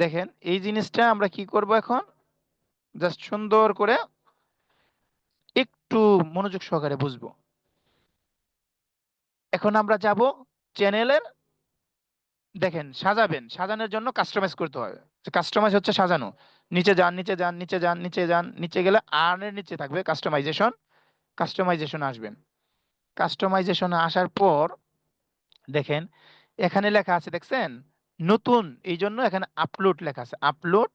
দেখেন এই জিনিসটা আমরা কি করব, এখন জাস্ট সুন্দর করে একটু মনোযোগ সহকারে বুঝবো। এখন আমরা যাব চ্যানেলের, দেখেন সাজাবেন, সাজানোর জন্য কাস্টমাইজ করতে হয়। কাস্টমাইজ হচ্ছে সাজানো। নিচে যান, নিচে যান, নিচে যান, নিচে যান, নিচে গেলে আর্নের নিচে থাকবে কাস্টমাইজেশন, কাস্টমাইজেশন আসবেন। কাস্টমাইজেশনে আসার পর দেখেন এখানে লেখা আছে, দেখছেন নতুন, এই জন্য এখানে আপলোড লেখা আছে, আপলোড।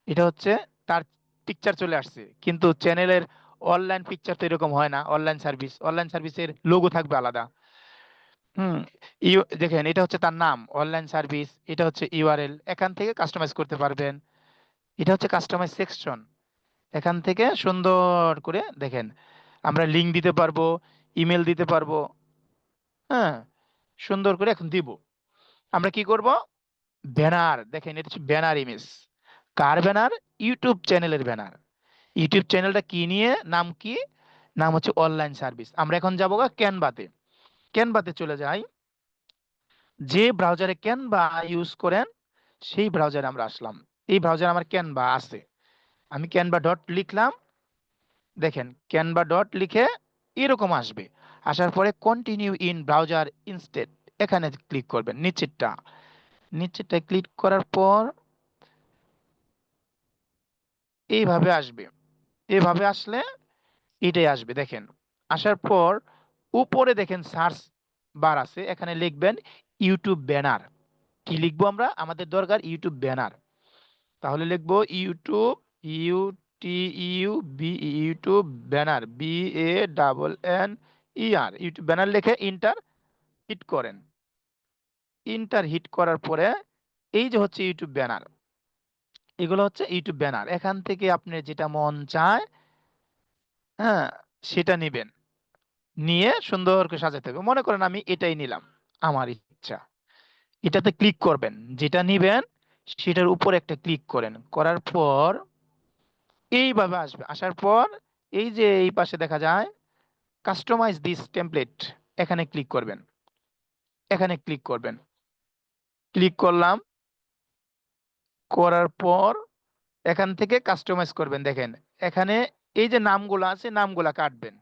এটা হচ্ছে তার পিকচার চলে আসছে, কিন্তু চ্যানেলের অনলাইন পিকচার তো এরকম হয় না। অনলাইন সার্ভিসের লোগো থাকবে আলাদা। হুম, দেখেন এটা হচ্ছে তার নাম, অনলাইন সার্ভিস। এটা হচ্ছে ইউআরএল, এখান থেকে কাস্টমাইজ করতে পারবেন। এটা হচ্ছে কাস্টমাইজ সেকশন, এখান থেকে সুন্দর করে দেখেন আমরা লিংক দিতে পারবো, ইমেল দিতে পারবো। হ্যাঁ, সুন্দর করে এখন দিব। আমরা কি করব, ব্যানার, দেখেন এটা হচ্ছে ব্যানার ইমেজ। কার ব্যানার? ইউটিউব চ্যানেলের ব্যানার। ইউটিউব চ্যানেলটা কি নিয়ে, নাম কি? নাম হচ্ছে অনলাইন সার্ভিস। আমরা এখন যাবো ক্যানভাতে। ক্যানভাতে চলে যাই, যে ব্রাউজারে ক্যানভা ইউজ করেন সেই ব্রাউজারে আমরা আসলাম। এই ব্রাউজারে আমার ক্যানভা আছে, আমি ক্যানভা ডট লিখলাম। দেখেন ক্যানভা ডট লিখে এরকম আসবে। আসার পরে কন্টিনিউ ইন ব্রাউজার ইনস্টেড, এখানে ক্লিক করবেন। নিচেরটা ক্লিক করার পর এইভাবে আসবে। এভাবে আসলে এটাই আসবে। দেখেন আসার পর উপরে দেখেন সার্চ বার আছে, এখানে লিখবেন ইউটিউব ব্যানার। কি লিখবো আমরা? আমাদের দরকার ইউটিউব ব্যানার। তাহলে লিখবো YouTube, YouTube banner, BANNER, YouTube banner লিখে ইন্টার হিট করেন। ইন্টার হিট করার পরে এই যে হচ্ছে ইউটিউব ব্যানার, এগুলো হচ্ছে ইউটিউব ব্যানার। এখান থেকে আপনি যেটা মন চায়, হ্যাঁ, সেটা নিবেন, নিয়ে সুন্দর করে সাজাতে হবে। মনে করেন আমি এটাই নিলাম, আমার ইচ্ছা। এটাতে ক্লিক করবেন, যেটা নিবেন সেটার উপর একটা ক্লিক করেন, করার পর এইভাবে আসবে। আসার পর এই যে এই পাশে দেখা যায় কাস্টমাইজ দিস টেমপ্লেট, এখানে ক্লিক করবেন। এখানে ক্লিক করবেন, ক্লিক করলাম। করার পর এখান থেকে কাস্টমাইজ করবেন। দেখেন এখানে এই যে নামগুলো আছে, নামগুলা কাটবেন।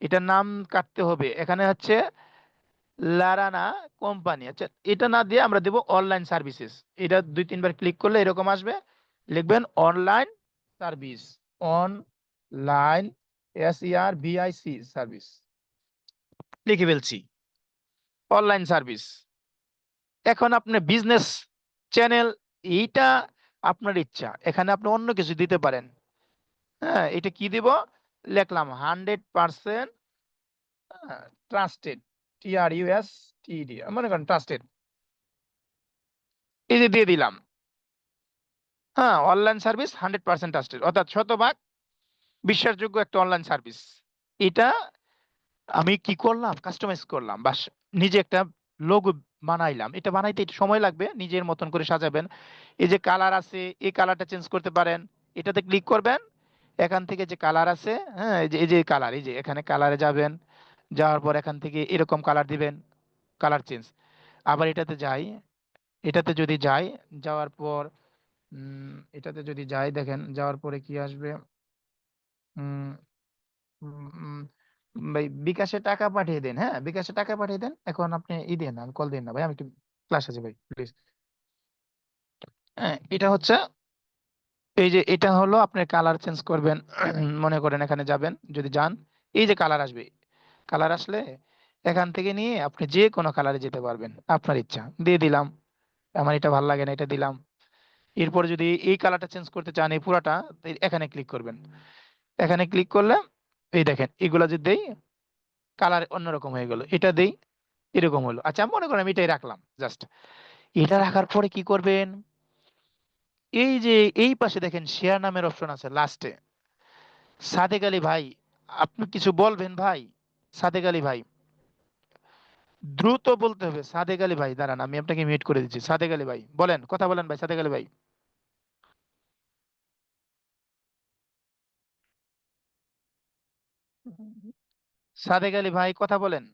এটার নাম কাটতে হবে। এখানে হচ্ছে লারানা কোম্পানি। আচ্ছা, এটা না দিয়ে আমরা দেব অনলাইন সার্ভিসেস। এটা 2-3 বার ক্লিক করলে এরকম আসবে, লিখবেন online service, online SERVIC service, লিখে ফেলছি অনলাইন সার্ভিস। এখন আপনি বিজনেস চ্যানেল, এইটা আপনার ইচ্ছা, এখানে আপনি অন্য কিছু দিতে পারেন। হ্যাঁ, এটা কি দিব? লিখলাম 100% ট্রাস্টেড, TRUSTED, মনে করেন ট্রাস্টেড, এই যে দিয়ে দিলাম। হ্যাঁ, অনলাইন সার্ভিস 100% ট্রাস্টেড, অর্থাৎ শতভাগ বিশ্বাসযোগ্য একটা অনলাইন সার্ভিস। এটা আমি কি করলাম, কাস্টমাইজ করলাম, বাস নিজে একটা লোগো বানাইলাম। এটা বানাইতে একটু সময় লাগবে, নিজের মতন করে সাজাবেন। এই যে কালার আছে, এই কালারটা চেঞ্জ করতে পারেন। এটাতে ক্লিক করবেন, এখান থেকে যে কালার আছে, হ্যাঁ, এই যে কালার, এই যে এখানে কালারে যাবেন। যাওয়ার পর এখান থেকে এরকম কালার দিবেন, কালার চেঞ্জ। আবার এটাতে যাই, এটাতে যদি যাই, যাওয়ার পর এটাতে যদি যাই, দেখেন যাওয়ার পরে কি আসবে। উম, উম, উম, ভাই বিকাশে টাকা পাঠিয়ে দেন, হ্যাঁ বিকাশে টাকা পাঠিয়ে দেন। এখন আপনি দেন না, কল দেন না ভাই, আমি একটু ক্লাস আছে ভাই প্লিজ। হ্যাঁ, এটা হচ্ছে, এই যে এটা হলো আপনার কালার চেঞ্জ করবেন। মনে করেন এখানে যাবেন, যদি যান এই যে কালার আসবে, কালার আসলে এখান থেকে নিয়ে আপনি যে কোনো কালারে যেতে পারবেন, আপনার ইচ্ছা। দিয়ে দিলাম, আমার এটা ভালো লাগে না, এটা দিলাম। এরপর যদি এই কালারটা চেঞ্জ করতে চান, এই পুরাটা, তো এখানে ক্লিক করবেন। এখানে ক্লিক করলে এই দেখেন এগুলা যদি দেই, কালার অন্যরকম হয়ে গেল। এটা দেই, এরকম হলো। আচ্ছা মনে করেন আমি এটাই রাখলাম জাস্ট। এটা রাখার পরে কি করবেন, এই যে এই পাশে দেখেন শেয়ার নামের অপশন আছে লাস্টে। সাদেক আলী ভাই, আপনি কিছু বলবেন ভাই? সাদেক আলী ভাই, দ্রুত বলতে হবে। সাদেক আলী ভাই দাঁড়ান, আমি আপনাকে মিউট করে দিচ্ছি। সাদেক আলী ভাই বলেন, কথা বলেন ভাই, সাদেক আলী ভাই। সাদেক আলী ভাই কথা বলেন।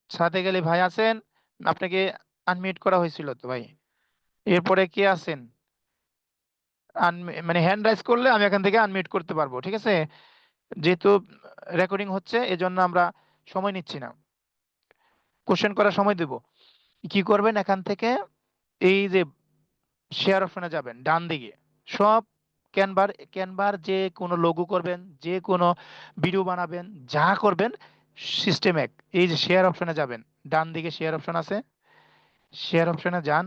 সাদেক আলী ভাই আছেন? আপনাকে আনমিউট করা হয়েছিল তো ভাই। এরপরে কে আছেন? মানে হ্যান্ড রাইজ করলে আমি এখান থেকে আনমিউট করতে পারবো, ঠিক আছে? যেহেতু রেকর্ডিং হচ্ছে, এজন্য আমরা সময় নিচ্ছি না, কোশ্চেন করার সময় দেব। কি করবেন, এখান থেকে এই যে শেয়ার অপশনে যাবেন ডান দিকে, সব ক্যানভার যে কোনো লোগো করবেন, যে কোনো ভিডিও বানাবেন, যা করবেন সিস্টেম এক। এই যে শেয়ার অপশনে যাবেন, ডান দিকে শেয়ার অপশন আছে, শেয়ার অপশনে যান,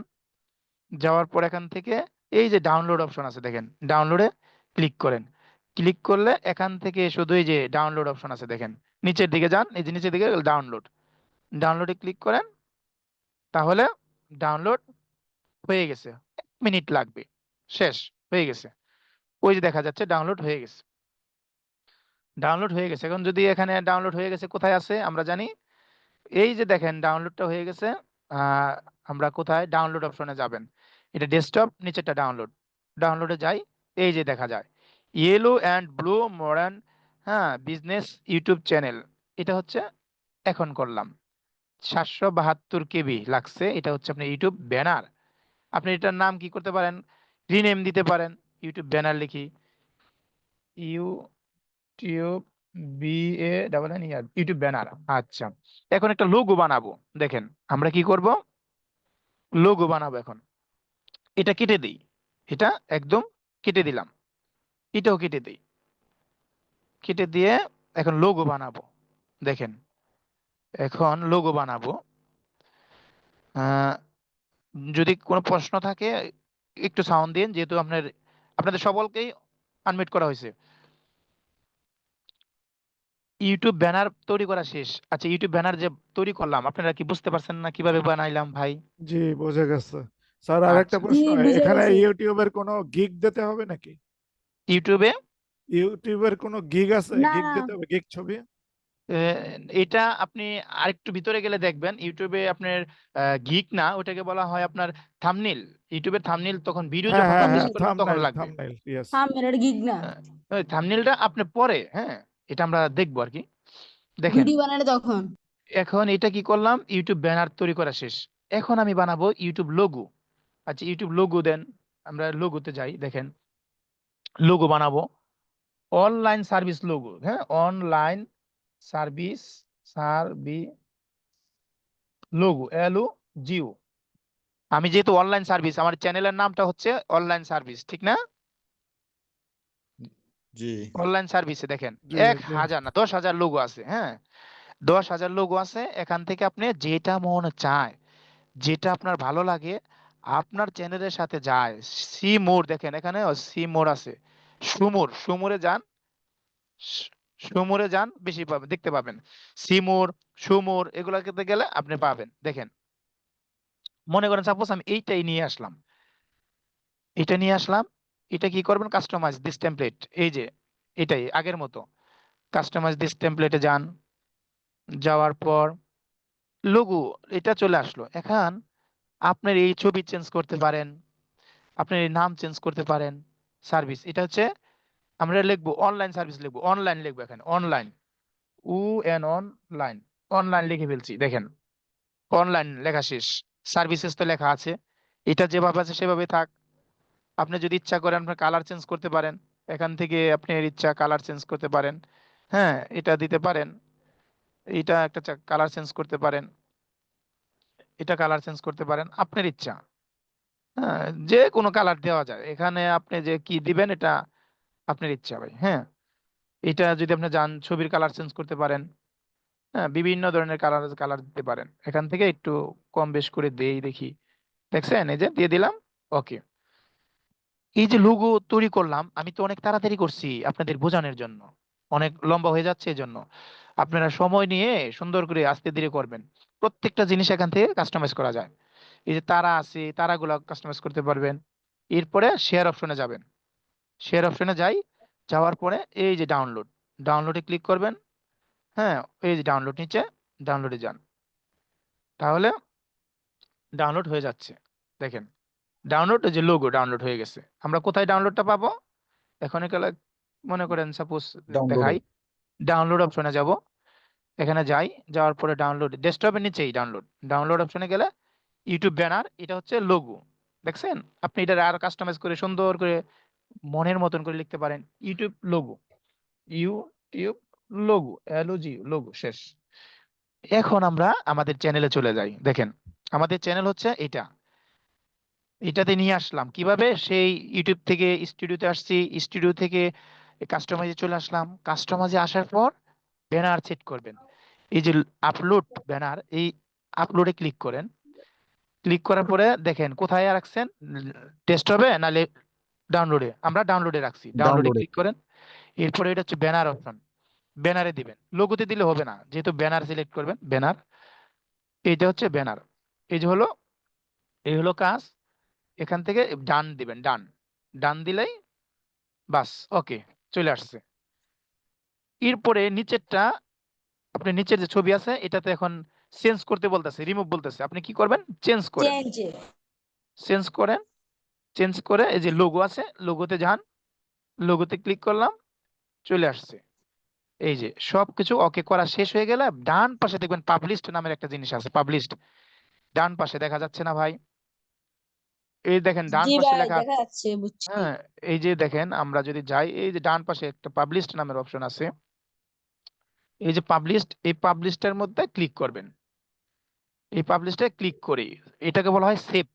যাওয়ার পর এখান থেকে এই যে ডাউনলোড অপশন আছে দেখেন, ডাউনলোডে ক্লিক করেন। ক্লিক করলে এখান থেকে শুধু এই যে ডাউনলোড অপশন আছে দেখেন, নিচের দিকে যান, এই যে নিচের দিকে ডাউনলোডে ক্লিক করেন, তাহলে ডাউনলোড হয়ে গেছে। 1 মিনিট লাগবে, শেষ হয়ে গেছে। ওই যে দেখা যাচ্ছে ডাউনলোড হয়ে গেছে, ডাউনলোড হয়ে গেছে। এখন যদি এখানে ডাউনলোড হয়ে গেছে কোথায় আছে আমরা জানি, এই যে দেখেন ডাউনলোডটা হয়ে গেছে। আহ, আমরা কোথায় ডাউনলোড অপশনে যাবেন, এটা ডেস্কটপ, নিচেরটা ডাউনলোডে যাই, এই যে দেখা যায় ইয়েলো অ্যান্ড ব্লু মডার্ন, হ্যাঁ, বিজনেস ইউটিউব চ্যানেল। এটা হচ্ছে এখন করলাম 772 কেবি লাগছে। এটা হচ্ছে আপনার ইউটিউব ব্যানার। আপনি এটার নাম কি করতে পারেন, রিনেম দিতে পারেন, ইউটিউব ব্যানার লিখি, ইউটিউব BANNER, ইউটিউব ব্যানার। আচ্ছা, এখন একটা লোগো বানাবো। দেখেন আমরা কি করব, লোগো বানাবো। এখন এটা কেটে দিই, এটা একদম কেটে দিলাম, এটাও কেটে দিই, কেটে দিয়ে এখন লোগো বানাবো। দেখেন এখন লোগো বানাবো। আহ, যদি কোনো প্রশ্ন থাকে একটু সাউন্ড দিন, যেহেতু আপনাদের সকলকেই আনমিউট করা হয়েছে। ইউটিউব ব্যানার তৈরি করা শেষ। আচ্ছা, ইউটিউব ব্যানার যে তৈরি করলাম, আপনারা কি বুঝতে পারছেন না কিভাবে বানাইলাম ভাই? জি, বোঝা গেছে। স্যার, আর একটা আচ্ছা, জি প্রশ্ন, বুঝে এখানে গেছে। ইউটিউবের কোনো গিগ দিতে হবে নাকি? ইউটিউবে ইউটিউবের কোনো গিগ আছে, না গিগ না দিতে হবে, গিগ ছবি? এটা আপনি আরেকটু ভিতরে গেলে দেখবেন, ইউটিউবে আপনার গিগ না, ওটাকে বলা হয় আপনার থাম্বনেইল। ইউটিউবের থাম্বনেইল, তখন ভিডিও হ্যাঁ যখন হ্যাঁ পাবলিশ হ্যাঁ, করবেন তখন থাম্বনেইল, লাগবে। Thumbnail, yes. সামনের গিগ না, থাম্বনেইলটা আপনি পরে, হ্যাঁ, এটা আমরা দেখবো আর কি। দেখেন ভিডিও বানালে তখন। এখন এটা কি করলাম, ইউটিউব ব্যানার তৈরি করা শেষ। এখন আমি বানাবো ইউটিউব লোগো। আচ্ছা, ইউটিউব লোগো দেন, আমরা লোগোতে যাই। দেখেন লোগো বানাবো, অনলাইন সার্ভিস লোগো, হ্যাঁ, অনলাইন সার্ভিস, লোগো, LOGO। আমি যেহেতু অনলাইন সার্ভিস, আমার চ্যানেলের নামটা হচ্ছে অনলাইন সার্ভিস, ঠিক না? জি অনলাইন সার্ভিসে দেখেন জি, জি। 1000 না 10,000 লোগো আছে, হ্যাঁ, 10,000 লোগো আছে। এখান থেকে আপনি যেটা মনে চায়, যেটা আপনার ভালো লাগে, আপনার চ্যানেলের সাথে যায়, সি মোর, দেখেন এখানে সি মোর আছে, সুমোরে যান, সু- সুমোরে যান, বেশি পাবেন, দেখতে পাবেন সিমোর, সুমোর, এগুলোতে গেলে আপনি পাবেন। দেখেন মনে করেন সাপোজ আমি এইটাই নিয়ে আসলাম, এটা নিয়ে আসলাম, এটা কি করবেন, কাস্টমাইজ দিস টেমপ্লেট, এই যে এটাই আগের মতো, কাস্টমাইজ দিস টেমপ্লেটে যান, যাওয়ার পর লোগো এটা চলে আসলো। এখন আপনার এই ছবি চেঞ্জ করতে পারেন, আপনার এই নাম চেঞ্জ করতে পারেন। সার্ভিস, এটা হচ্ছে আমরা লিখবো অনলাইন সার্ভিস, লিখবো অনলাইন, লিখবো এখানে অনলাইন, অনলাইন, অনলাইন লিখে ফেলছি। দেখেন অনলাইন লেখা শেষ, সার্ভিসেস তো লেখা আছে, এটা যেভাবে আছে সেভাবে থাক। আপনি যদি ইচ্ছা করেন আপনার কালার চেঞ্জ করতে পারেন, এখান থেকে আপনার ইচ্ছা কালার চেঞ্জ করতে পারেন, হ্যাঁ, এটা দিতে পারেন, এটা একটা কালার চেঞ্জ করতে পারেন, এটা কালার চেঞ্জ করতে পারেন, আপনার ইচ্ছা। হ্যাঁ, যে কোনো কালার দেওয়া যায় এখানে, আপনি যে কি দিবেন এটা আপনার ইচ্ছা ভাই। হ্যাঁ, এটা যদি আপনি যান ছবির কালার চেঞ্জ করতে পারেন, হ্যাঁ, বিভিন্ন ধরনের কালার কালার দিতে পারেন। এখান থেকে একটু কম বেশ করে দেই, দেখি, দেখছেন, এই যে দিয়ে দিলাম। ওকে, এই যে লোগো তৈরি করলাম, আমি তো অনেক তাড়াতাড়ি করছি আপনাদের বোঝানোর জন্য, অনেক লম্বা হয়ে যাচ্ছে এই জন্য। আপনারা সময় নিয়ে সুন্দর করে আস্তে ধীরে করবেন। প্রত্যেকটা জিনিস এখান থেকে কাস্টমাইজ করা যায়। এই যে তারা আছে, তারাগুলো কাস্টমাইজ করতে পারবেন। এরপরে শেয়ার অপশনে যাবেন, শেয়ার অপশনে যাই, যাওয়ার পরে এই যে ডাউনলোডে ক্লিক করবেন। হ্যাঁ, এই যে ডাউনলোড, নিচে ডাউনলোডে যান, তাহলে ডাউনলোড হয়ে যাচ্ছে। দেখেন ডাউনলোড, যে লোগো ডাউনলোড হয়ে গেছে। আমরা কোথায় ডাউনলোডটা পাবো, এখন এখানে মনে করেন সাপোজ ডাউনলোডে। দেখাই, ডাউনলোড অপশনে যাব, এখানে যাই, যাওয়ার পরে ডাউনলোড, ডেস্কটপের নিচেই ডাউনলোড অপশনে গেলে ইউটিউব ব্যানার, এটা হচ্ছে লোগো, দেখছেন? আপনি এটা আর কাস্টমাইজ করে সুন্দর করে মনের মতন করে লিখতে পারেন, YouTube logo, YouTube LOGO, logo শেষ। এখন আমরা আমাদের চ্যানেলে চলে যাই। দেখেন আমাদের চ্যানেল হচ্ছে এটা, এটাতে নিয়ে আসলাম কিভাবে, সেই ইউটিউব থেকে স্টুডিওতে আসছি, স্টুডিও থেকে কাস্টমাইজে চলে আসলাম, কাস্টমাইজে আসার পর ব্যানার সেট করবেন। এই যে আপলোড ব্যানার, এই আপলোডে ক্লিক করেন, ক্লিক করার পরে দেখেন কোথায় রাখছেন, ডেস্কটপে নালে ডাউনলোডে, আমরা ডাউনলোডে রাখছি, ডাউনলোডে ডাউনলোডে। ক্লিক করেন। এরপরে এটা হচ্ছে ব্যানার অপশন, ব্যানারে দিবেন, লোগোতে দিলে হবে না, যেহেতু ব্যানার সিলেক্ট করবেন, ব্যানার, এইটা হচ্ছে ব্যানার। এই যে হলো, এই হলো কাজ। এখান থেকে ডান দিবেন, ডান, ডান দিলেই বাস ওকে চলে আসছে। এরপরে নিচেরটা, আপনি নিচের যে ছবি আছে এটাতে এখন চেঞ্জ করতে বলতেছে, রিমুভ বলতেছে, আপনি কি করবেন, চেঞ্জ করেন, চেঞ্জ। চেঞ্জ করেন, চেঞ্জ করে এই যে লোগো আছে, লোগোতে যান, লোগোতে ক্লিক করলাম, চলে আসছে। এই যে সবকিছু ওকে করা শেষ হয়ে গেলে ডান পাশে দেখবেন পাবলিশড নামের একটা জিনিস আছে, পাবলিশড, ডান পাশে দেখা যাচ্ছে না ভাই? এই দেখেন ডান জি পাশে ভাই লেখা আছে। দেখা যাচ্ছে, বুঝছি। হ্যাঁ, এই যে দেখেন, আমরা যদি যাই, এই যে ডান পাশে একটা পাবলিশড নামের অপশন আছে, এই যে পাবলিশড, এই পাবলিশডের মধ্যে ক্লিক করবেন, এই পাবলিশডে ক্লিক করে এটাকে বলা হয় সেভ।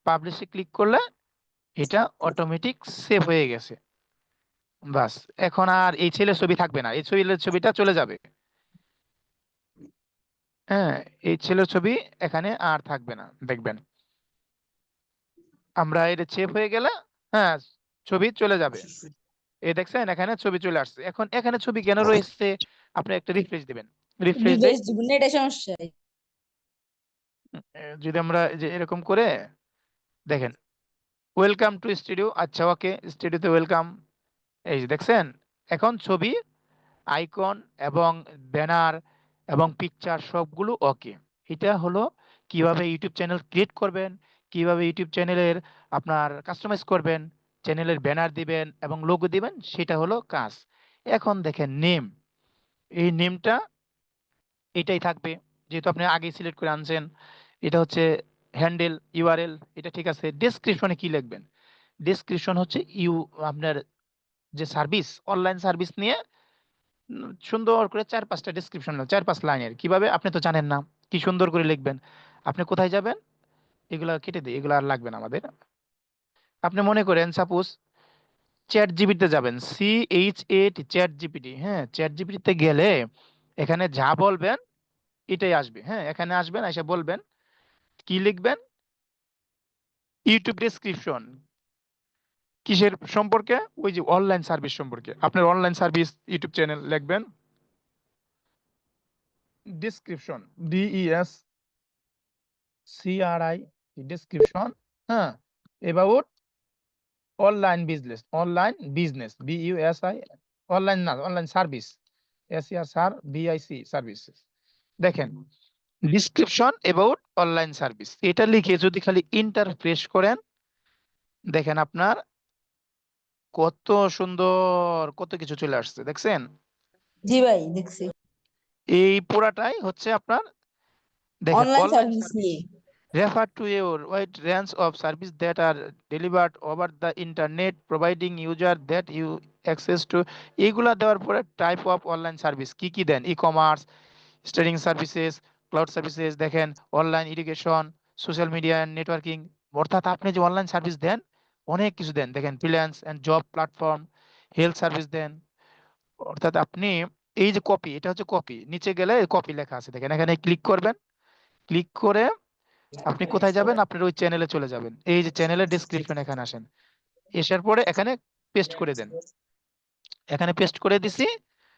পাবলিশে ক্লিক করলে এটা অটোমেটিক সেভ হয়ে গেছে। বাস, এখন আর এই ছেলের ছবি থাকবে না, এই ছবিটা চলে যাবে। হ্যাঁ, এই ছেলের ছবি এখানে আর থাকবে না, দেখবেন আমরা এটা সেভ হয়ে গেলে, হ্যাঁ, ছবি চলে যাবে। এই দেখছেন এখানে ছবি চলে আসছে। এখন এখানে ছবি কেন রয়েছে, আপনি একটা রিফ্রেশ দিবেন, রিফ্রেশ দেই। রিফ্রেশ দিব, নেটে সমস্যা। যদি আমরা এই যে এরকম করে দেখেন, ওয়েলকাম টু স্টুডিও, আচ্ছা ওকে, স্টুডিওতে ওয়েলকাম। এই যে দেখছেন এখন ছবি, আইকন এবং ব্যানার এবং পিকচার সবগুলো ওকে। এটা হলো কিভাবে ইউটিউব চ্যানেল ক্রিয়েট করবেন, কিভাবে ইউটিউব চ্যানেলের আপনার কাস্টমাইজ করবেন, চ্যানেলের ব্যানার দিবেন এবং লোগো দিবেন, সেটা হলো কাজ। এখন দেখেন নেম, এই নেমটা এটাই থাকবে, যেহেতু আপনি আগেই সিলেক্ট করে আনছেন। এটা হচ্ছে হ্যান্ডেল, ইউআরএল, এটা ঠিক আছে। ডেসক্রিপশনে কি লিখবেন, ডেসক্রিপশন হচ্ছে আপনার যে সার্ভিস, অনলাইন সার্ভিস নিয়ে সুন্দর করে 4-5টা ডেসক্রিপশন, 4-5 লাইনের, কিভাবে আপনি তো জানেন না, কি সুন্দর করে লিখবেন। আপনি কোথায় যাবেন, এগুলা কেটে দিই, এগুলো আর লাগবে না আমাদের। আপনি মনে করেন সাপোজ চ্যাট জিপিটিতে যাবেন, চ্যাট জিপিটি, হ্যাঁ, চ্যাট জিপিটিতে গেলে এখানে যা বলবেন এটাই আসবে। হ্যাঁ, এখানে আসবেন, এসে বলবেন, কি লিখবেন, ইউটিউব ডেসক্রিপশন, কিসের সম্পর্কে, ওই যে অনলাইন সার্ভিস সম্পর্কে, আপনার অনলাইন সার্ভিস ইউটিউব চ্যানেল লিখবেন, ডেসক্রিপশন, DESCRI, ডেসক্রিপশন, হ্যাঁ, about online business, BUSI, online না, অনলাইন সার্ভিস, SER সার্ভিসেস। দেখেন ডিসক্রিপশন এবাউট অনলাইন সার্ভিস, এটা লিখে যদি খালি ইন্টার প্রেস করেন, দেখেন আপনার কত সুন্দর কত কিছু চলে আসছে, দেখছেন? জি ভাই দেখছি। এই পুরাটাই হচ্ছে আপনার, দেখেন অনলাইন অনলাইন সার্ভিস সার্ভিস, নিয়ে। refer to a wide range of services that are delivered over the internet, providing user that you access to, এগুলা দেওয়ার পরে টাইপ অফ অনলাইন সার্ভিস কি কি দেন, e-commerce, streaming services, cloud services, দেখেন online education, social media and networking. অর্থাৎ আপনি যে অনলাইন সার্ভিস দেন অনেক কিছু দেন, দেখেন freelance and job platform, health service দেন। অর্থাৎ আপনি এই যে কপি, এটা হচ্ছে কপি, নিচে গেলে কপি লেখা আছে, দেখেন এখানে ক্লিক করবেন, ক্লিক করে আপনি কোথায় যাবেন, আপনার ওই চ্যানেলে চলে যাবেন, এই যে চ্যানেলের ডেসক্রিপশন, এখানে আসেন, আসার পরে এখানে পেস্ট করে দেন, এখানে পেস্ট করে দিছি।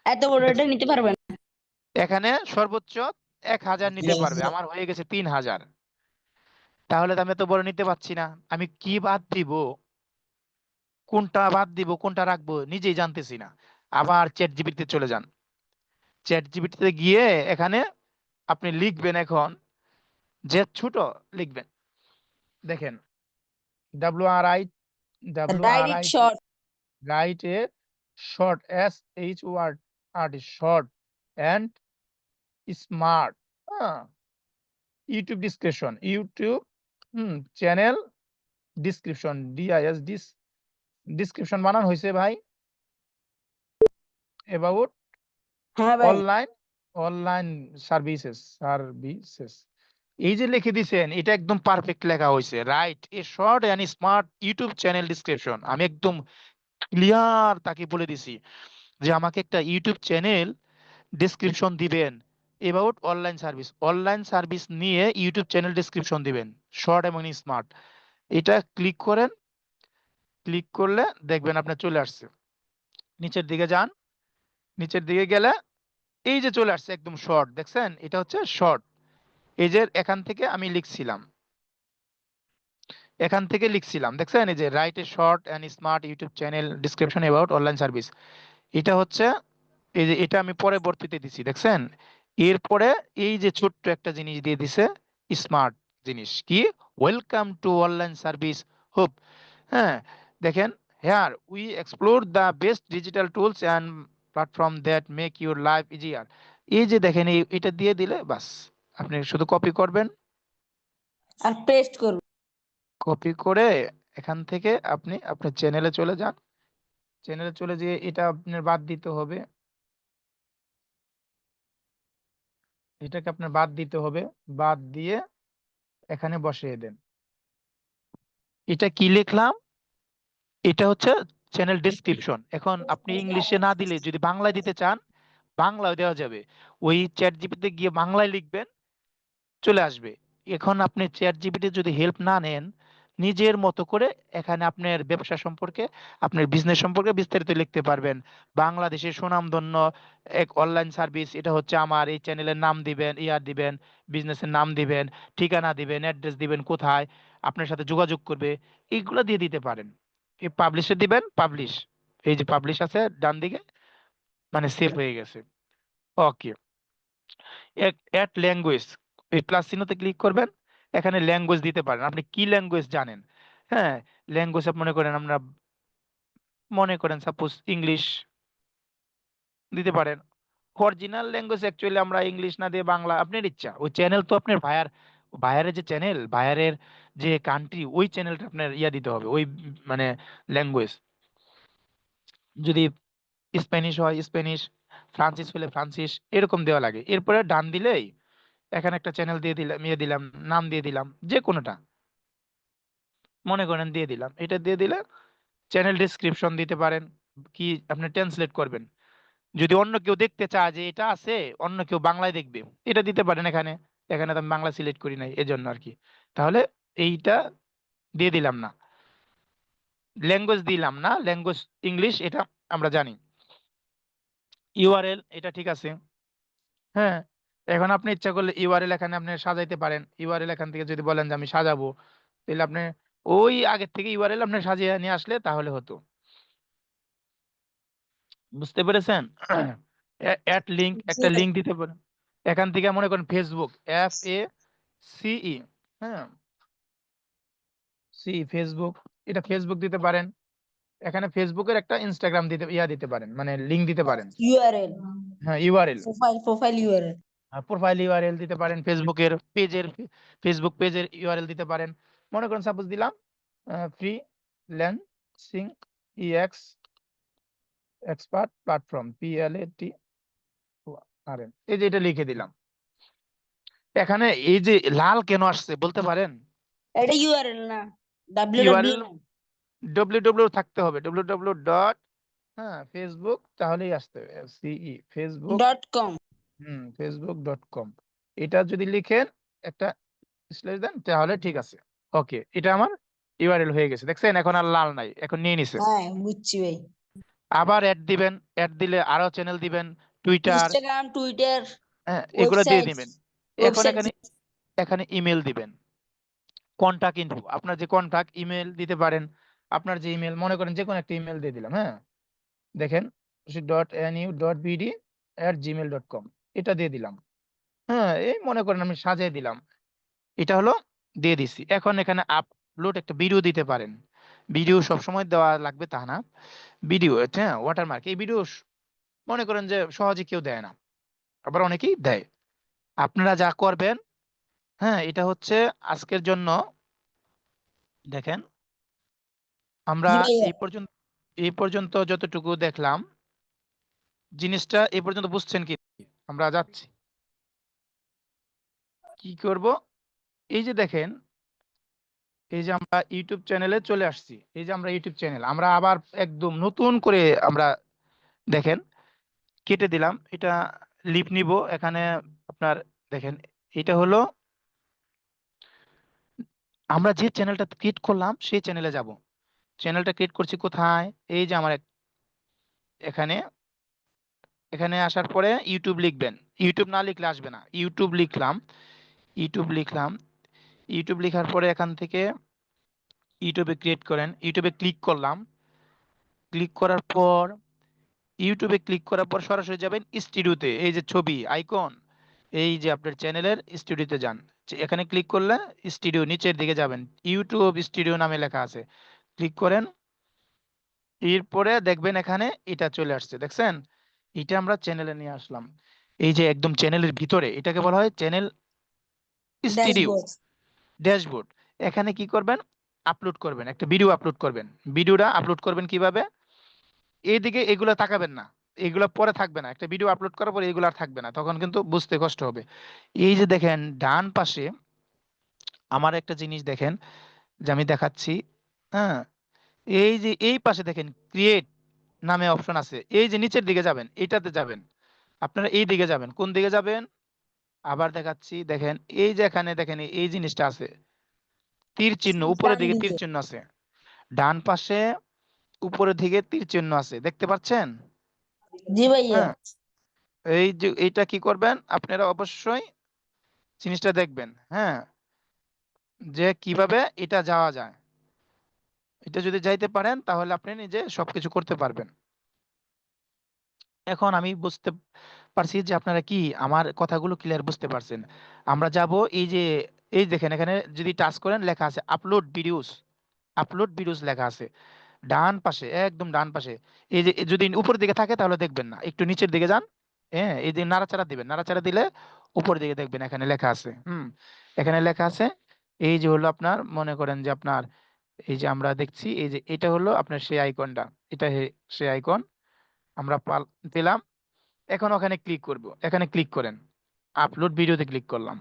এত বড় এটা নিতে পারবেন? এখানে সর্বোচ্চ 1000 নিতে পারবে, আমার হয়ে গেছে 3000। তাহলে তো আমি এত বড় নিতে পারছি না, আমি কি বাদ দিব, কোনটা বাদ দিব, কোনটা রাখবো নিজেই জানতেছি না। আবার চ্যাট জিপিটিতে চলে যান, চ্যাট জিপিটিতে গিয়ে এখানে আপনি লিখবেন এখন, যে ছোট লিখবেন, দেখেন WRI, write it short. Write a short, SHORT, short and smart, হ্যাঁ, YouTube description, YouTube channel description, description বানান হয়েছে ভাই, অ্যাবাউট হ্যাঁ ভাই। অনলাইন সার্ভিসেস, এই যে লিখে দিছেন এটা একদম পারফেক্ট লেখা হয়েছে, right a short and smart YouTube channel description. আমি একদম ক্লিয়ার তাকে বলে দিছি যে আমাকে একটা ইউটিউব চ্যানেল ডেসক্রিপশন দিবেন এবাউট অনলাইন সার্ভিস নিয়ে ইউটিউব চ্যানেল ডেসক্রিপশন দিবেন, শর্ট এবং স্মার্ট। এটা ক্লিক করেন, ক্লিক করলে দেখবেন আপনার চলে আসছে। নিচের দিকে যান, নিচের দিকে গেলে এই যে চলে আসছে একদম শর্ট, দেখছেন এটা হচ্ছে শর্ট। এই যে এখান থেকে আমি লিখছিলাম, এখান থেকে লিখছিলাম দেখছেন এই যে right a short and smart YouTube channel description about online service. এটা হচ্ছে এই যে এটা আমি পরবর্তীতে দিছি দেখছেন। এরপরে এই যে ছোট্ট একটা জিনিস দিয়ে দিছে, স্মার্ট জিনিস কি, ওয়েলকাম টু অনলাইন সার্ভিস হুব। হ্যাঁ দেখেন, here we explore the best digital tools and platform that make your life easier. এই যে দেখেন এটা দিয়ে দিলে বাস আপনি শুধু কপি করবেন, আর পেস্ট করব। কপি করে এখান থেকে আপনি আপনার চ্যানেলে চলে যান। চ্যানেলে চলে যেয়ে এটা আপনার বাদ দিতে হবে, এটাকে আপনার বাদ দিতে হবে, বাদ দিয়ে এখানে বসিয়ে দেন। এটা কি লিখলাম, এটা হচ্ছে চ্যানেল ডেসক্রিপশন। এখন আপনি ইংলিশে না দিলে যদি বাংলায় দিতে চান বাংলায় দেওয়া যাবে, ওই চ্যাট জিপিতে গিয়ে বাংলায় লিখবেন চলে আসবে। এখন আপনি চ্যাট জিপিটি যদি হেল্প না নেন, নিজের মতো করে এখানে আপনার ব্যবসা সম্পর্কে, আপনার বিজনেস সম্পর্কে বিস্তারিত লিখতে পারবেন। বাংলাদেশের সুনামধন্য এক অনলাইন সার্ভিস, এটা হচ্ছে আমার, এই চ্যানেলের নাম দিবেন, দিবেন, বিজনেসের নাম দিবেন, ঠিকানা দিবেন, অ্যাড্রেস দিবেন, কোথায় আপনার সাথে যোগাযোগ করবে, এইগুলো দিয়ে দিতে পারেন। এই পাবলিশে দিবেন, পাবলিশ, এই যে পাবলিশ আছে ডান দিকে, মানে সেভ হয়ে গেছে। ওকে, অ্যাড ল্যাঙ্গুয়েজ, এই প্লাস চিহ্নতে ক্লিক করবেন, এখানে ল্যাঙ্গুয়েজ দিতে পারেন, আপনি কি ল্যাঙ্গুয়েজ জানেন। হ্যাঁ ল্যাঙ্গুয়েজ মনে করেন সাপোজ ইংলিশ দিতে পারেন। অরিজিনাল ল্যাঙ্গুয়েজ অ্যাকচুয়ালি আমরা ইংলিশ না দিয়ে বাংলা, আপনার ইচ্ছা। ওই চ্যানেল তো আপনার ভায়ারের যে চ্যানেল, ভায়ারের যে কান্ট্রি, ওই চ্যানেলটা আপনার দিতে হবে, ওই মানে ল্যাঙ্গুয়েজ। যদি স্প্যানিশ হয় স্প্যানিশ, ফ্রান্সিস হলে ফ্রান্সিস, এরকম দেওয়া লাগে। এরপরে ডান দিলেই এখানে একটা চ্যানেল দিয়ে দিলাম, দিলাম, নাম দিয়ে দিলাম, যে কোনোটা মনে করেন দিয়ে দিলাম। এটা দিয়ে দিলে চ্যানেল ডেসক্রিপশন দিতে পারেন, কি আপনি ট্রান্সলেট করবেন। যদি অন্য কেউ দেখতে চায় যে এটা আছে, অন্য কেউ বাংলায় দেখবে, এটা দিতে পারেন এখানে। এখানে তো আমি বাংলা সিলেক্ট করি নাই এজন্য আর কি। তাহলে এইটা দিয়ে দিলাম না, ল্যাঙ্গুয়েজ দিলাম না, ল্যাঙ্গুয়েজ ইংলিশ, এটা আমরা জানি। ইউআরএল এটা ঠিক আছে। হ্যাঁ এখন আপনি ইচ্ছা করলে ইউআরএল এখানে আপনি সাজাইতে পারেন। ইউআরএল এখান থেকে যদি বলেন যে আমি সাজাবো, তাহলে আপনি ওই আগের থেকে ইউআরএল আপনি সাজিয়ে নিয়ে আসলে তাহলে হতো। বুঝতে পেরেছেন? অ্যাড লিংক, জি একটা ভাই। লিংক দিতে পারেন। এখান থেকে মনে করেন ফেসবুক, FACE, হ্যাঁ ফেসবুক, এটা ফেসবুক দিতে পারেন। এখানে ফেসবুকের একটা ইনস্টাগ্রাম দিতে পারেন, মানে লিংক দিতে পারেন। ইউআরএল, হ্যাঁ URL, profile URL. Profile URL দিতে পারেন, ফেসবুকের পেজের, ফেসবুক পেজের ইউআরএল দিতে পারেন। মনে করেন সাপোজ দিলাম freelancing EX expert platform, PLATFORM, এই যে এটা লিখে দিলাম। এখানে এই যে লাল কেন আসছে বলতে পারেন? এটা ইউআরএল না, ইউআরএল www থাকতে হবে, www ডট, হ্যাঁ ফেসবুক, তাহলেই আসতে হবে CE ফেসবুক, .com। facebook.com। এটা যদি লিখেন একটা স্ল্যাশ দেন তাহলে ঠিক আছে। ওকে, এটা আমার ইউআরএল হয়ে গেছে, দেখছেন এখন আর লাল নাই, এখন নিয়ে নিছে। হ্যাঁ বুঝছি ভাই। আবার অ্যাড দিবেন, অ্যাড দিলে আরো চ্যানেল দিবেন, টুইটার, ইনস্টাগ্রাম, টুইটার, হ্যাঁ এগুলো দিয়ে ওয়েবসাইট, দিবেন। এখন ওয়েবসাইট। এখানে ইমেল দিবেন, কন্টাক্ট ইনফো, আপনার যে কন্টাক্ট ইমেল দিতে পারেন। আপনার যে ইমেল মনে করেন যে কোনো একটা ইমেল দিয়ে দিলাম, হ্যাঁ দেখেন .nu.bd@gmail.com, এটা দিয়ে দিলাম। হ্যাঁ এই মনে করেন আমি সাজিয়ে দিলাম, এটা হলো দিয়ে দিছি। এখন এখানে আপলোড একটা ভিডিও দিতে পারেন। ভিডিও সবসময় দেওয়া লাগবে তা না, ভিডিও, হ্যাঁ ওয়াটারমার্ক, এই ভিডিও মনে করেন যে সহজে কেউ দেয় না, আবার অনেকেই দেয়। আপনারা যা করবেন, হ্যাঁ এটা হচ্ছে আজকের জন্য। দেখেন আমরা জি ভাইয়া। এই পর্যন্ত যতটুকু দেখলাম, জিনিসটা এই পর্যন্ত বুঝছেন কি? আমরা যাচ্ছি কি করব, এই যে দেখেন, এই যে আমরা ইউটিউব চ্যানেলে চলে আসছি, এই যে আমরা ইউটিউব চ্যানেল আমরা আবার একদম নতুন করে আমরা দেখেন কেটে দিলাম, এটা লিপ নিব এখানে আপনার দেখেন, এটা হলো আমরা যে চ্যানেলটা ক্রিয়েট করলাম সেই চ্যানেলে যাব। চ্যানেলটা ক্রিয়েট করছি কোথায়, এই যে আমার এখানে, এখানে আসার পরে ইউটিউব লিখবেন, ইউটিউব না লিখলে আসবে না, ইউটিউব লিখলাম, ইউটিউব লিখলাম, ইউটিউব লেখার পরে এখান থেকে ইউটিউবে ক্রিয়েট করেন, ইউটিউবে ক্লিক করলাম, ক্লিক করার পর ইউটিউবে ক্লিক করার পর সরাসরি যাবেন স্টুডিওতে, এই যে ছবি আইকন, এই যে আপনার চ্যানেলের স্টুডিওতে যান, এখানে ক্লিক করলে স্টুডিও নিচের দিকে যাবেন, ইউটিউব স্টুডিও নামে লেখা আছে, ক্লিক করেন, এরপরে দেখবেন এখানে এটা চলে আসছে, দেখছেন, এটা আমরা চ্যানেলে নিয়ে আসলাম, এই যে একদম চ্যানেলের ভিতরে, এটাকে বলা হয় চ্যানেল স্টুডিও ড্যাশবোর্ড। ড্যাশবোর্ড। এখানে কি করবেন, আপলোড করবেন, একটা ভিডিও আপলোড করবেন, ভিডিওটা আপলোড করবেন কিভাবে, এইদিকে এগুলো তাকাবেন না, এগুলো পরে থাকবে না, একটা ভিডিও আপলোড করার পরে এগুলো আর থাকবে না, তখন কিন্তু বুঝতে কষ্ট হবে। এই যে দেখেন ডান পাশে আমার একটা জিনিস দেখেন, যে আমি দেখাচ্ছি, হ্যাঁ, এই যে এই পাশে দেখেন ক্রিয়েট নামে অপশন আছে, এই যে নিচের দিকে যাবেন, এটাতে যাবেন, আপনারা এই দিকে যাবেন, কোন দিকে যাবেন, আবার দেখাচ্ছি, দেখেন এই যে এখানে দেখেন এই জিনিসটা আছে, তীর চিহ্ন উপরের ডান দিকে তীর দিকে। চিহ্ন আছে, ডান পাশে উপরের দিকে তীর চিহ্ন আছে, দেখতে পাচ্ছেন, জি ভাইয়া। হ্যাঁ, এই যে এইটা কি করবেন আপনারা অবশ্যই জিনিসটা দেখবেন, হ্যাঁ, যে কিভাবে এটা যাওয়া যায়, এটা যদি যাইতে পারেন তাহলে আপনি নিজে সবকিছু করতে পারবেন। এখন আমি বুঝতে পারছি যে আপনারা কি আমার কথাগুলো ক্লিয়ার বুঝতে পারছেন। আমরা যাব এই যে, এই দেখেন এখানে যদি টাচ করেন লেখা আছে আপলোড ভিডিওস, আপলোড ভিডিওস লেখা আছে ডান পাশে, একদম ডান পাশে, এই যে যদি উপরের দিকে থাকে তাহলে দেখবেন না, একটু নিচের দিকে যান, হ্যাঁ, এই যে নাড়াচাড়া দিবেন, নাড়াচাড়া দিলে উপরের দিকে দেখবেন এখানে লেখা আছে, এখানে লেখা আছে, এই যে হলো আপনার মনে করেন যে আপনার এই যে আমরা দেখছি, এই যে এটা হলো আপনার সেই আইকনটা, এটা সেই আইকন আমরা পেলাম। এখন ওখানে ক্লিক করব, এখানে ক্লিক করেন, আপলোড ভিডিওতে ক্লিক করলাম,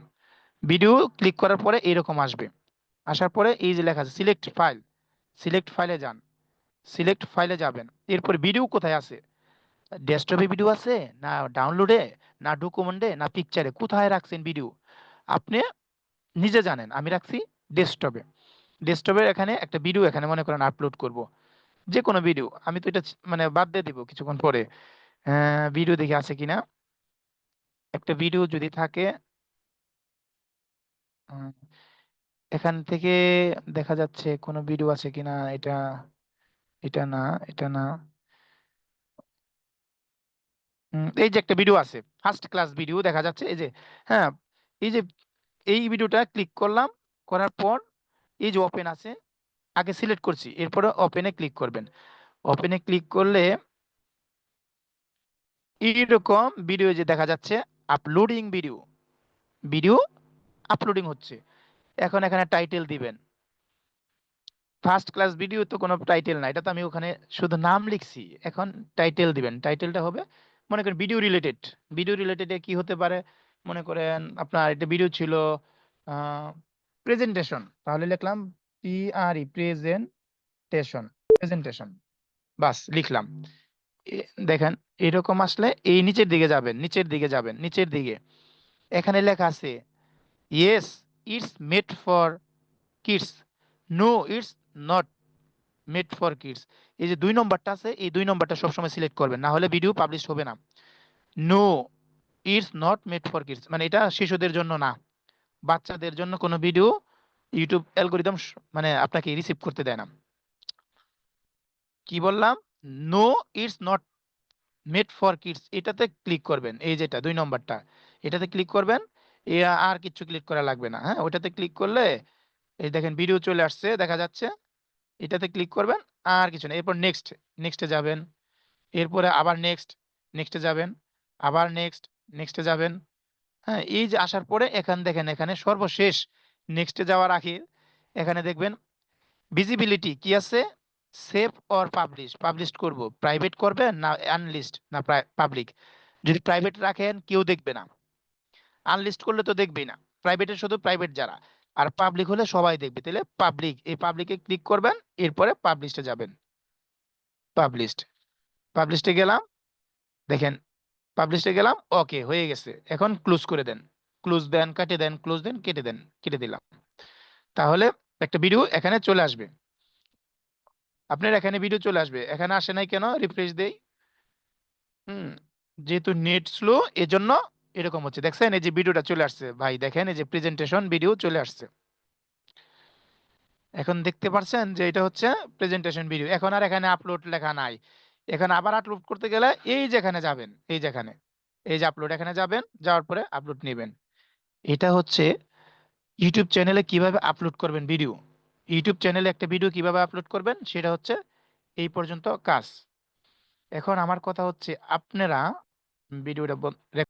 ভিডিও ক্লিক করার পরে এরকম আসবে, আসার পরে এই যে লেখা আছে সিলেক্ট ফাইল, সিলেক্ট ফাইলে যান, সিলেক্ট ফাইলে যাবেন, এরপর ভিডিও কোথায় আছে, ডেস্কটপে ভিডিও আছে না ডাউনলোডে না ডকুমেন্টে না পিকচারে, কোথায় রাখছেন ভিডিও আপনি নিজে জানেন, আমি রাখছি ডেস্কটপে, ডেস্কটপের এখানে একটা ভিডিও এখানে মনে করেন আপলোড করব, যে কোনো ভিডিও, আমি তো এটা মানে বাদ দিয়ে দিব কিছুক্ষণ পরে, ভিডিও দেখে আছে কিনা, একটা ভিডিও যদি থাকে, উম, এখান থেকে দেখা যাচ্ছে কোনো ভিডিও আছে কিনা, এটা এটা না, এটা না, এই যে একটা ভিডিও আছে ফার্স্ট ক্লাস ভিডিও দেখা যাচ্ছে, এই যে, হ্যাঁ, এই যে এই ভিডিওটা ক্লিক করলাম, করার পর এই যে ওপেন আছে, আগে সিলেক্ট করছি, এরপরে ওপেনে ক্লিক করবেন, ওপেনে ক্লিক করলে এইরকম ভিডিও যে দেখা যাচ্ছে আপলোডিং ভিডিও, ভিডিও আপলোডিং হচ্ছে, এখন এখানে টাইটেল দিবেন, ফার্স্ট ক্লাস ভিডিও তো কোনো টাইটেল না, এটা তো আমি ওখানে শুধু নাম লিখছি, এখন টাইটেল দিবেন, টাইটেলটা হবে মনে করেন ভিডিও রিলেটেড, ভিডিও রিলেটেড কি হতে পারে, মনে করেন আপনার এটা ভিডিও ছিল প্রেজেন্টেশন, তাহলে লিখলাম প্রেজেন্টেশন, প্রেজেন্টেশন, বাস লিখলাম, দেখেন এরকম আসলে এই নিচের দিকে যাবেন, নিচের দিকে যাবেন, নিচের দিকে এখানে লেখা আছে yes it's made for kids, no it's not made for kids, এই যে 2 নম্বরটা আছে, এই 2 নম্বরটা সবসময় সিলেক্ট করবেন, না হলে ভিডিও পাবলিশ হবে না। No it's not made for kids মানে এটা শিশুদের জন্য না, বাচ্চাদের জন্য কোনো ভিডিও ইউটিউব অ্যালগোরিদম মানে আপনাকে রিসিভ করতে দেয় না। কি বললাম, no it's not made for kids, এটাতে ক্লিক করবেন, এই যেটা 2 নম্বরটা, এটাতে ক্লিক করবেন, আর কিছু ক্লিক করা লাগবে না, হ্যাঁ, ওটাতে ক্লিক করলে এই দেখেন ভিডিও চলে আসছে দেখা যাচ্ছে, এটাতে ক্লিক করবেন, আর কিছু না, এরপর নেক্সট, নেক্সটে যাবেন, এরপরে আবার নেক্সট, নেক্সটে যাবেন, আবার নেক্সট, নেক্সটে যাবেন, হ্যাঁ, এই যে আসার পরে এখান দেখেন এখানে সর্বশেষ নেক্সটে যাওয়ার আগে এখানে দেখবেন ভিজিবিলিটি কি আছে, সেভ অর পাবলিশ, পাবলিশ করব, প্রাইভেট করবেন না আনলিস্ট না পাবলিক, যদি প্রাইভেট রাখেন কেউ দেখবে না, আনলিস্ট করলে তো দেখবেই না, প্রাইভেটের শুধু প্রাইভেট যারা, আর পাবলিক হলে সবাই দেখবে, তাহলে পাবলিক, এই পাবলিকে ক্লিক করবেন, এরপরে পাবলিশে যাবেন। পাবলিশে গেলাম, দেখেন পাবলিশে গেলাম, ওকে হয়ে গেছে। এখন ক্লোজ করে দেন, ক্লোজ দেন, কেটে দেন, ক্লোজ দেন, কেটে দেন, কেটে দিলাম। তাহলে একটা ভিডিও এখানে চলে আসবে, আপনার এখানে ভিডিও চলে আসবে। এখানে আসে নাই কেন? রিফ্রেশ দেই। যেহেতু নেট স্লো এজন্য এরকম হচ্ছে। দেখছেন এই যে ভিডিওটা চলে আসছে ভাই, দেখেন এই যে প্রেজেন্টেশন ভিডিও চলে আসছে। এখন দেখতে পাচ্ছেন যে এটা হচ্ছে প্রেজেন্টেশন ভিডিও। এখন আর এখানে আপলোড লেখা নাই। এখন আবার আপলোড করতে গেলে এই যেখানে যাবেন, এই যে আপলোড, এখানে যাবেন, যাওয়ার পরে আপলোড নেবেন। এটা হচ্ছে ইউটিউব চ্যানেলে কিভাবে আপলোড করবেন ভিডিও। ইউটিউব চ্যানেলে একটা ভিডিও কিভাবে আপলোড করবেন সেটা হচ্ছে এই পর্যন্ত কাজ। এখন আমার কথা হচ্ছে আপনারা ভিডিওটা